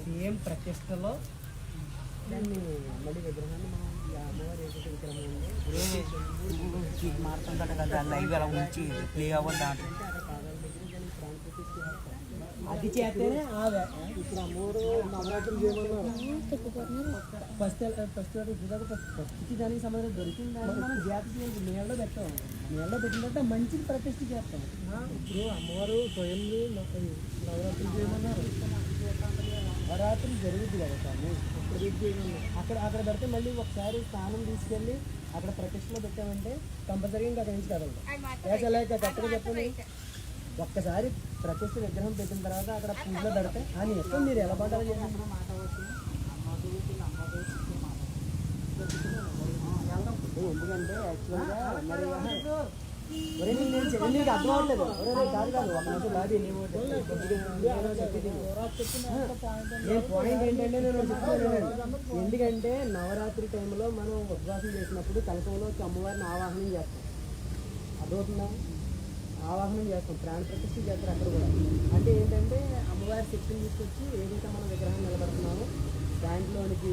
S1: సేమ్ ప్రతిష్టలో దాన్ని మళ్ళీ విగ్రహాన్ని మనం అమ్మవారి ఏకైక విగ్రహం మారుతుందట కదా, లైవ్ అలా ఉంచి ప్లే అవ్వదు దాంట్లో అది చేస్తేనే ఇప్పుడు అమ్మవారు నవరాత్రులు చేయమన్నారు. ఫస్ట్ దానికి సంబంధం దొరికిన దాన్ని మనం జాతి చేయాలి. నీళ్ళలో పెట్టాం, నీళ్ళలో పెట్టిన తర్వాత మంచిది ప్రతిష్ఠ చేస్తాం. ఇప్పుడు అమ్మవారు స్వయం నవరాత్రులు చేయమన్నారు. నవరాత్రులు జరుగుద్ది కదా స్వామి, అక్కడ పెడితే మళ్ళీ ఒకసారి స్థానం తీసుకెళ్ళి అక్కడ ప్రతిష్టలో పెట్టామంటే కంపల్సరీగా ఇంకా అక్కడి నుంచి కదలదు. కరెక్ట్గా చెప్పండి. ఒక్కసారి ప్రతిష్ఠ విగ్రహం పెట్టిన తర్వాత అక్కడ పూజలో పెడితే అని ఎక్కువ మీరు ఎలా పడాలి చేయండి. ఎందుకంటే యాక్చువల్గా మరి నీకు అర్థం అవ్వట్లేదు. కాదు ఒక నిమిషం బాబీ నేను పాయింట్ ఏంటంటే నేను చెప్తున్నాను. ఎందుకంటే నవరాత్రి టైంలో మనం ఉపవాసం చేసినప్పుడు కలసంలో అమ్మవారిని ఆవాహనం చేస్తాం. అర్థమవుతుందా? ఆవాహనం చేస్తాం, ప్రాణ ప్రతిష్ఠ చేస్తారు అక్కడ కూడా. అంటే ఏంటంటే అమ్మవారి శక్తిని తీసుకొచ్చి ఏదైతే మనం విగ్రహం నిలబడుతున్నామో దాంట్లోనికి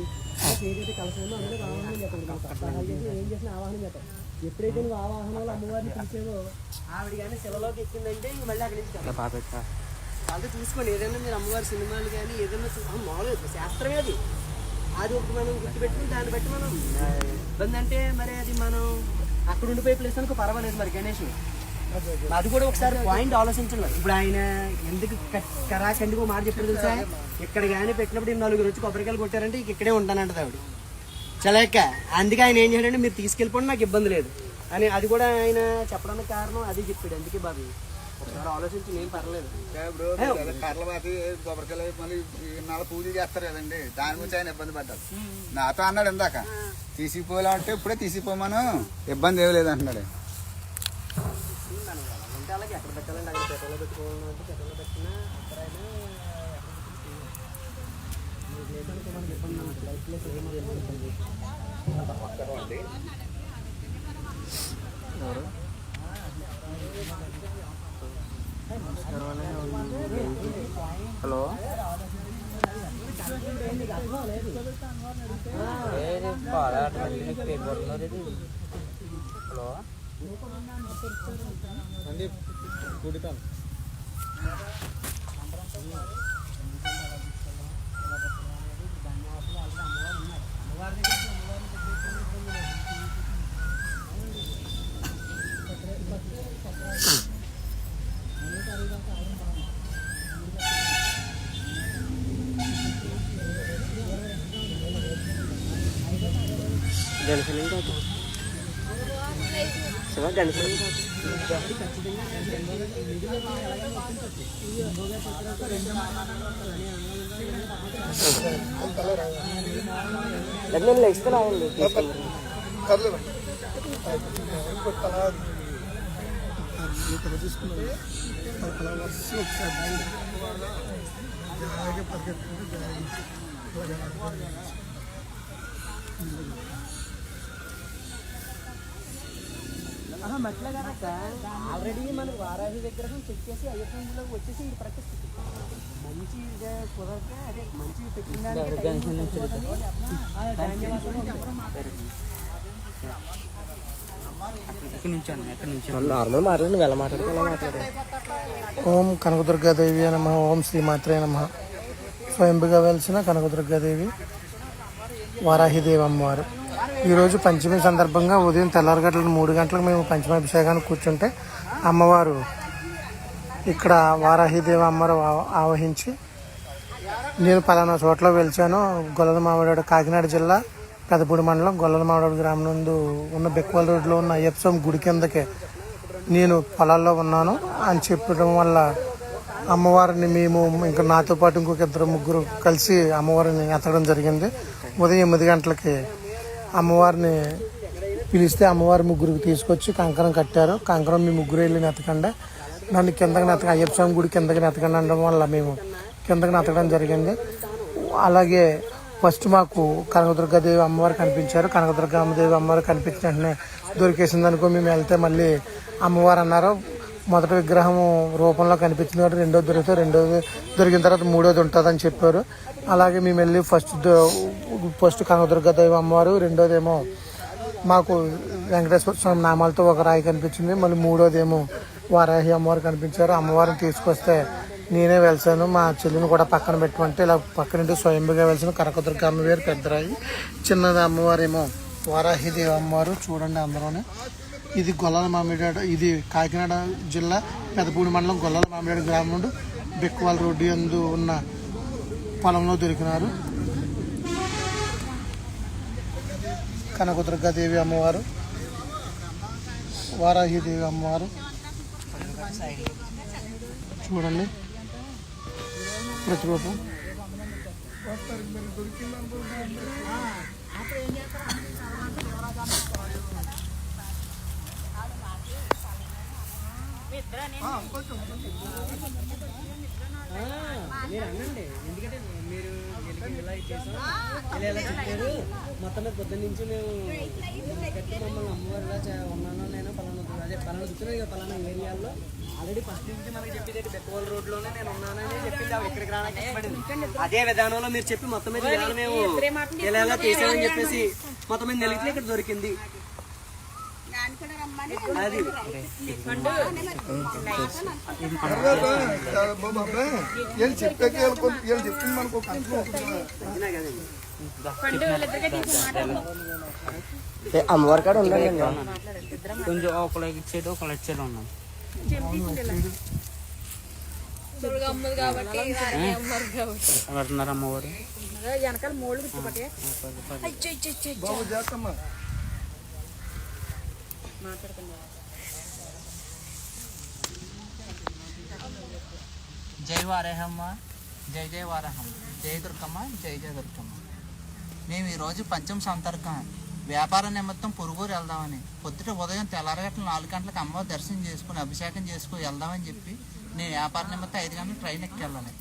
S1: ఏదైతే కలసం ఉందో అందులో ఆవాహనం చేస్తాం. సహాయం చేసి ఏం చేసినా ఆవాహనం చేస్తాం. ఎప్పుడైతే నువ్వు ఆవాహనంలో అమ్మవారిని పిలిచేవో ఆవిడ కానీ శిలలోకి ఎక్కిందంటే ఇంక మళ్ళీ అక్కడి నుంచి వాళ్ళతో చూసుకోండి. ఏదైనా మీరు అమ్మవారి సినిమాలు కానీ ఏదైనా మామూలుగా శాస్త్రమే అది. అది ఒకటి మనం గుర్తుపెట్టుకుని దాన్ని బట్టి మనం ఇబ్బంది అంటే మరి అది మనం అక్కడ ఉండిపోయే ప్లేస్ అనుకో పర్వాలేదు. మరి గణేష్ అది కూడా ఒకసారి పాయింట్ ఆలోచించాలి. ఇప్పుడు ఆయన ఎందుకు కరాఖండిగా మాట చెప్పారు తెలుసా? ఇక్కడ కానీ పెట్టినప్పుడు 4 వచ్చి కొబ్బరికాయలు కొట్టారంటే ఇక్కడే ఉంటానంటది ఆవిడ చలేక. అందుకే ఆయన ఏం చేయాలంటే మీరు తీసుకెళ్ళిపోండి, నాకు ఇబ్బంది లేదు అని. అది కూడా ఆయన చెప్పడానికి కారణం అది చెప్పాడు. అందుకే బాబు ఒకసారి ఆలోచించి నేను పర్లేదు.
S2: ఇప్పుడు కర్లబాతి కొబ్బరికాయలు మళ్ళీ 4 పూజలు చేస్తారు కదండి, దాని గురించి ఆయన ఇబ్బంది పడ్డారు. నాతో అన్నాడు ఇందాక తీసిపోవాలంటే ఇప్పుడే తీసిపోమను, ఇబ్బంది ఏమి లేదు అంటున్నాడు.
S1: అంటే అలాగే ఎక్కడ పెట్టాలండి, అక్కడ పెట్టాలో పెట్టుకోవాలంటే పెట్టాలో పెట్టినా అక్కడ అయినా లేదనుకో మనకి ఇబ్బంది. లైఫ్లో ఏమి ఇబ్బంది
S3: హలో హలో గణేశలింగ శివ గణేశలింగ నేను లెగ్స్ రాయండి
S1: మట్ల కనుక ఆల్రెడీ మనకు వారాహి విగ్రహం చెక్ చేసి అయ్యప్పలోకి వచ్చేసి ఇది ప్రతిష్ఠ మంచి కుదరక అదే మంచి పెట్టిన
S3: నార్మల్ మాట్లాడి వెళ్ళ మాట్లాడే.
S4: ఓం కనకదుర్గాదేవి నమః. ఓం శ్రీమాత్రే నమః. స్వయంభుగా వెలిసిన కనకదుర్గాదేవి వారాహిదేవి అమ్మవారు. ఈరోజు పంచమి సందర్భంగా ఉదయం తెల్లారగట్ల 3 గంటలకు మేము పంచమాభిషేకానికి కూర్చుంటే అమ్మవారు ఇక్కడ వారాహిదేవి అమ్మవారు ఆవహించి నేను పలానా చోట్ల వెలిచాను, గొల్లల మామిడాడు, కాకినాడ జిల్లా పెదపూడి మండలం గొల్లల మామిడాడు గ్రామం నుండి ఉన్న బెక్వాల్ రోడ్లో ఉన్న అయ్యప్ప స్వామి గుడి కిందకే నేను పొలాల్లో ఉన్నాను అని చెప్పడం వల్ల అమ్మవారిని మేము ఇంకా నాతో పాటు ఇంకొక 2-3 కలిసి అమ్మవారిని ఎత్తడం జరిగింది. ఉదయం 8 గంటలకి అమ్మవారిని పిలిస్తే అమ్మవారి ముగ్గురికి తీసుకొచ్చి కంకణం కట్టారు. కంకణం మీ ముగ్గురు వెళ్ళి నెతకండి, నన్ను కిందకి నెతక అయ్యప్ప స్వామి గుడి కిందకి నెతకండి అనడం వల్ల మేము కిందకి నెతకడం జరిగింది. అలాగే ఫస్ట్ మాకు కనకదుర్గాదేవి అమ్మవారు కనిపించారు. కనకదుర్గాదేవి అమ్మవారు కనిపించిన వెంటనే దొరికేసింది అనుకో మేము వెళ్తే మళ్ళీ అమ్మవారు అన్నారు మొదటి విగ్రహం రూపంలో కనిపించింది కాబట్టి రెండోది దొరికితే రెండోది దొరికిన తర్వాత మూడోది ఉంటుందని చెప్పారు. అలాగే మేము వెళ్ళి ఫస్ట్ కనకదుర్గాదేవి అమ్మవారు, రెండోదేమో మాకు వెంకటేశ్వర స్వామి నామాలతో ఒక రాయి కనిపించింది, మళ్ళీ మూడోదేమో వారాహి అమ్మవారు కనిపించారు. అమ్మవారిని తీసుకొస్తే నేనే వెలిసాను, మా చెల్లిని కూడా పక్కన పెట్టమంటే ఇలా పక్కనుండి స్వయంభుగా వెలిసిన కనకదుర్గ అమ్మవారు పెద్దరాయి, చిన్నది అమ్మవారేమో వారాహిదేవి అమ్మవారు. చూడండి అందరూనే. ఇది గొల్లల మామిడాడు, ఇది కాకినాడ జిల్లా పెదపూడి మండలం గొల్లల మామిడాడు గ్రామం నుండి బెక్వాల్ రోడ్డు యందు ఉన్న పొలంలో దొరికినారు. కనకదుర్గాదేవి అమ్మవారు, వారాహిదేవి అమ్మవారు చూడండి ప్రతిరూపం.
S1: మీరు అనండి, ఎందుకంటే మీరు వీళ్ళకి ఇలా ఇచ్చేసాం ఇలా చెప్పారు మొత్తం మీద పొద్దున్న నుంచి మేము కట్టి మమ్మల్ని అమ్మవారు ఇలా ఉన్నాను నేను పలానా దుక్కున్నాను ఇక పలానా ఏరియాల్లో ఆల్రెడీ ఫస్ట్ నుంచి మనకి చెప్పేది బెక్కవాల్ రోడ్లోనే నేను ఉన్నానని చెప్పింది అవి ఇక్కడికి రావడానికి ఇష్టపడింది. అదే విధానంలో మీరు చెప్పి మొత్తం మీద ఇవాళ మేము ఇలా తీసామని చెప్పేసి మొత్తం మీద నెలిగితే ఇక్కడ దొరికింది. అది
S2: చెప్పింది మనకు
S3: అమ్మవారి కాడ ఉండాలి కొంచెం ఒకళ్ళకి ఇచ్చేది ఒకళ్ళు ఇచ్చేది ఉన్నాం. ఎవరున్నారు అమ్మవారు
S5: వెనకాల మూడు గుర్తుపట్టే
S6: జై వారేహమ్మ, జై జై వారేహమ్మ, జై దుర్గమ్మ, జై జై దుర్గమ్మ. మేము ఈరోజు పంచమ సంతర్కం వ్యాపార నిమిత్తం పొరుగురు వెళ్దామని పొద్దుట ఉదయం తెల్లారగట్ల 4 గంటలకు అమ్మవారి దర్శనం చేసుకుని అభిషేకం చేసుకుని వెళ్దామని చెప్పి నేను వ్యాపార నిమిత్తం 5 గంటలకు ట్రైన్ ఎక్కి వెళ్ళాలి.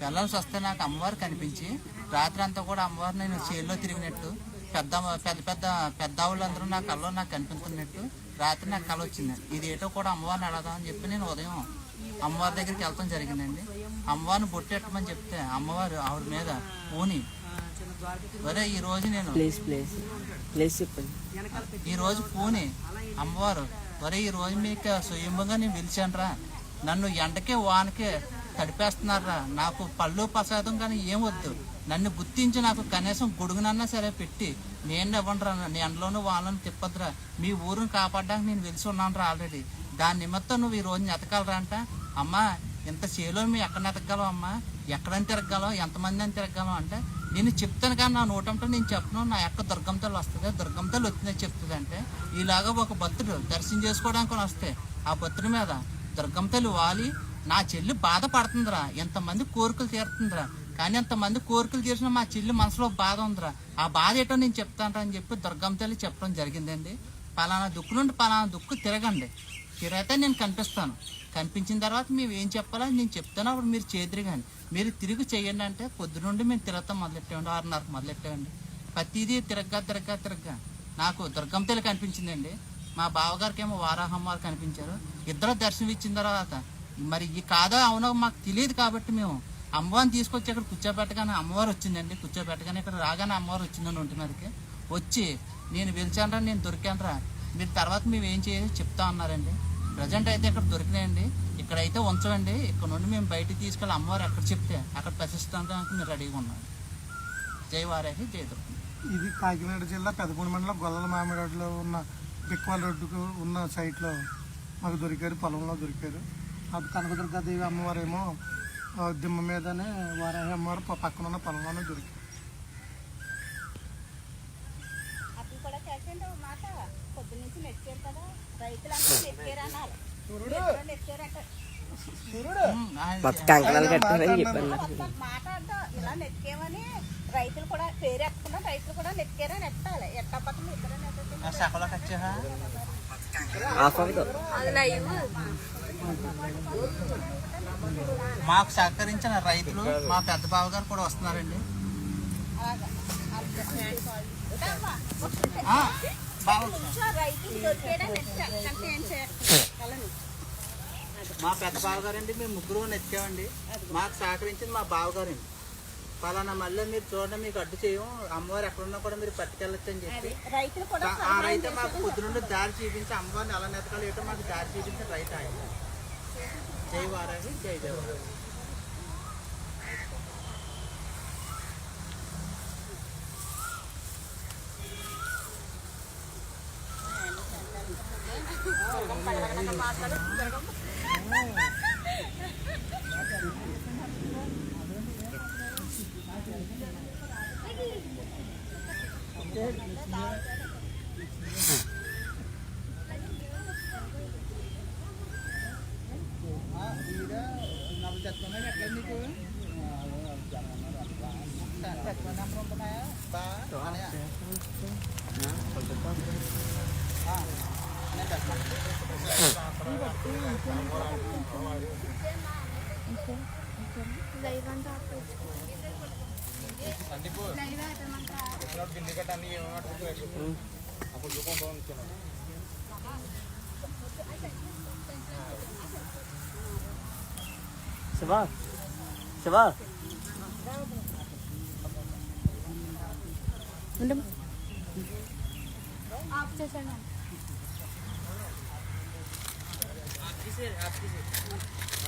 S6: వెళ్ళాల్సి వస్తే నాకు అమ్మవారు కనిపించి రాత్రి అంతా కూడా అమ్మవారు నేను చేల్లో తిరిగినట్టు పెద్ద వాళ్ళందరూ నా కళ్ళలో నాకు కనిపించినట్టు రాత్రి నాకు కళ వచ్చింది. ఇది ఏటో కూడా అమ్మవారిని అడదామని చెప్పి నేను ఉదయం అమ్మవారి దగ్గరికి వెళ్ళడం జరిగిందండి. అమ్మవారిని బొట్టెట్టమని చెప్తే అమ్మవారు ఆవిడ మీద ఊని ఒరే ఈరోజు నేను ఈరోజు పూని అమ్మవారు ఒరే ఈరోజు మీకు స్వయంగా నేను పిలిచానురా, నన్ను ఎండకే వానకే తడిపేస్తున్నారా, నాకు పళ్ళు ప్రసాదం కానీ ఏం వద్దు, నన్ను గుర్తించి నాకు కనీసం గొడుగునన్నా సరే పెట్టి నేను ఇవ్వండిరా, నీ ఎండలోనూ వాళ్ళని తిప్పదురా, మీ ఊరుని కాపాడడానికి నేను వెలిసి ఉన్నాను రా ఆల్రెడీ, దాని నిమిత్తం నువ్వు ఈ రోజు ఎతకాలరా అంట. అమ్మా ఇంత చేలో మేము ఎక్కడ ఎతకగలం అమ్మా, ఎక్కడని తిరగలం, ఎంతమంది అని తిరగలం అంటే నేను చెప్తాను కానీ నా నోటంటే నేను చెప్పను, నా యొక్క దుర్గం తల్లి వస్తుంది, దుర్గం తల్లి వచ్చిందని చెప్తుంది అంటే ఇలాగా ఒక భక్తుడు దర్శనం చేసుకోవడానికి వస్తే ఆ భక్తుడి మీద దుర్గం తల్లి వాలి నా చెల్లి బాధపడుతుందిరా, ఎంతమంది కోరికలు తీరుతుందిరా, కానీ ఎంతమంది కోరికలు తీర్చిన మా చెల్లి మనసులో బాధ ఉందిరా, ఆ బాధ ఏంటో నేను చెప్తాను అని చెప్పి దుర్గం తల్లి చెప్పడం జరిగిందండి. పలానా దుక్కు నుండి పలానా దుక్కు తిరగండి, తిరిగితే నేను కనిపిస్తాను, కనిపించిన తర్వాత మేము ఏం చెప్పాలో నేను చెప్తాను, అప్పుడు మీరు చేతురు కానీ మీరు తిరిగి చేయండి అంటే పొద్దు నుండి మేము తిరగతాం మొదలెట్టామండి. 6:30 మొదలెట్టామండి. ప్రతిదీ తిరగ్గా నాకు దుర్గం తల్లి కనిపించిందండి. మా బావగారికి ఏమో వారాహమ్మవారు కనిపించారు. ఇద్దరు దర్శనం ఇచ్చిన తర్వాత మరి ఈ కాదా అవునో మాకు తెలియదు కాబట్టి మేము అమ్మవారిని తీసుకొచ్చి ఇక్కడ కూర్చోబెట్టగానే అమ్మవారు వచ్చిందండి. కూర్చోబెట్టగానే ఇక్కడ రాగానే అమ్మవారు వచ్చిందండి ఒంటి మీదకి వచ్చి నేను పిలిచానరా, నేను దొరికానరా, మీరు తర్వాత మేము ఏం చేయాలి చెప్తా ఉన్నారండి. ప్రజెంట్ అయితే ఇక్కడ దొరికినాయండి, ఇక్కడైతే ఉంచండి, ఇక్కడ నుండి మేము బయటికి తీసుకెళ్ళి అమ్మవారు ఎక్కడ చెప్తే అక్కడ ప్రతిష్టానికి మీరు రెడీగా ఉన్నారు. జై వారాహి, జై దుర్గమ్మ.
S4: ఇది కాకినాడ జిల్లా పెదపూడి మండలం గొల్లల మామిడిలో ఉన్న బిక్వాల్ రోడ్డుకు ఉన్న సైట్లో మాకు దొరికారు, పొలంలో దొరికారు. అప్పుడు కనకదుర్గాదేవి అమ్మవారేమో దిమ్మ మీదనే వారాహి అమ్మవారు పక్కన ఉన్న పొలంలోనే దొరికారు.
S5: అప్పుడు కూడా చేసిండు మాట పొద్దున్న నుంచి నెక్కారు కదా, రైతులంతా నెక్కారు అన్నారు, నెక్కారట మాట అంటూ ఇలా నెక్కేమని రైతులు కూడా పేరు ఎక్కకుండా రైతులు కూడా నెక్కారని ఎట్టాలి, ఎట్టపక్కన ఇద్దరు
S6: మాకు సహకరించిన రైతులు మా పెద్ద బావ గారు కూడా వస్తున్నారండి.
S5: రైతులు దొరికేయడం అంటే ఏం చేయాలి,
S6: మా పెద్ద బావగారండి, మేము ముగ్గురు నెచ్చామండి. మాకు సహకరించింది మా బావగారండి. పలానా మళ్ళీ మీరు చూడండి, మీకు అడ్డు చేయం, అమ్మవారు ఎక్కడున్నా కూడా మీరు పట్టుకెళ్ళచ్చు అని చెప్పి ఆ రైతు మాకు పొద్దు నుండి దారి చూపించి అమ్మవారిని ఎలా నెతకాలి ఏంటో మాకు దారి చూపించి రైతు ఆయన. జై వారాహి, జై జై వారాహి.
S5: లైవ్ అంటే లైవ్ అయిపోమంటారా
S3: శివా శివా
S5: ఆఫ్ చేసాను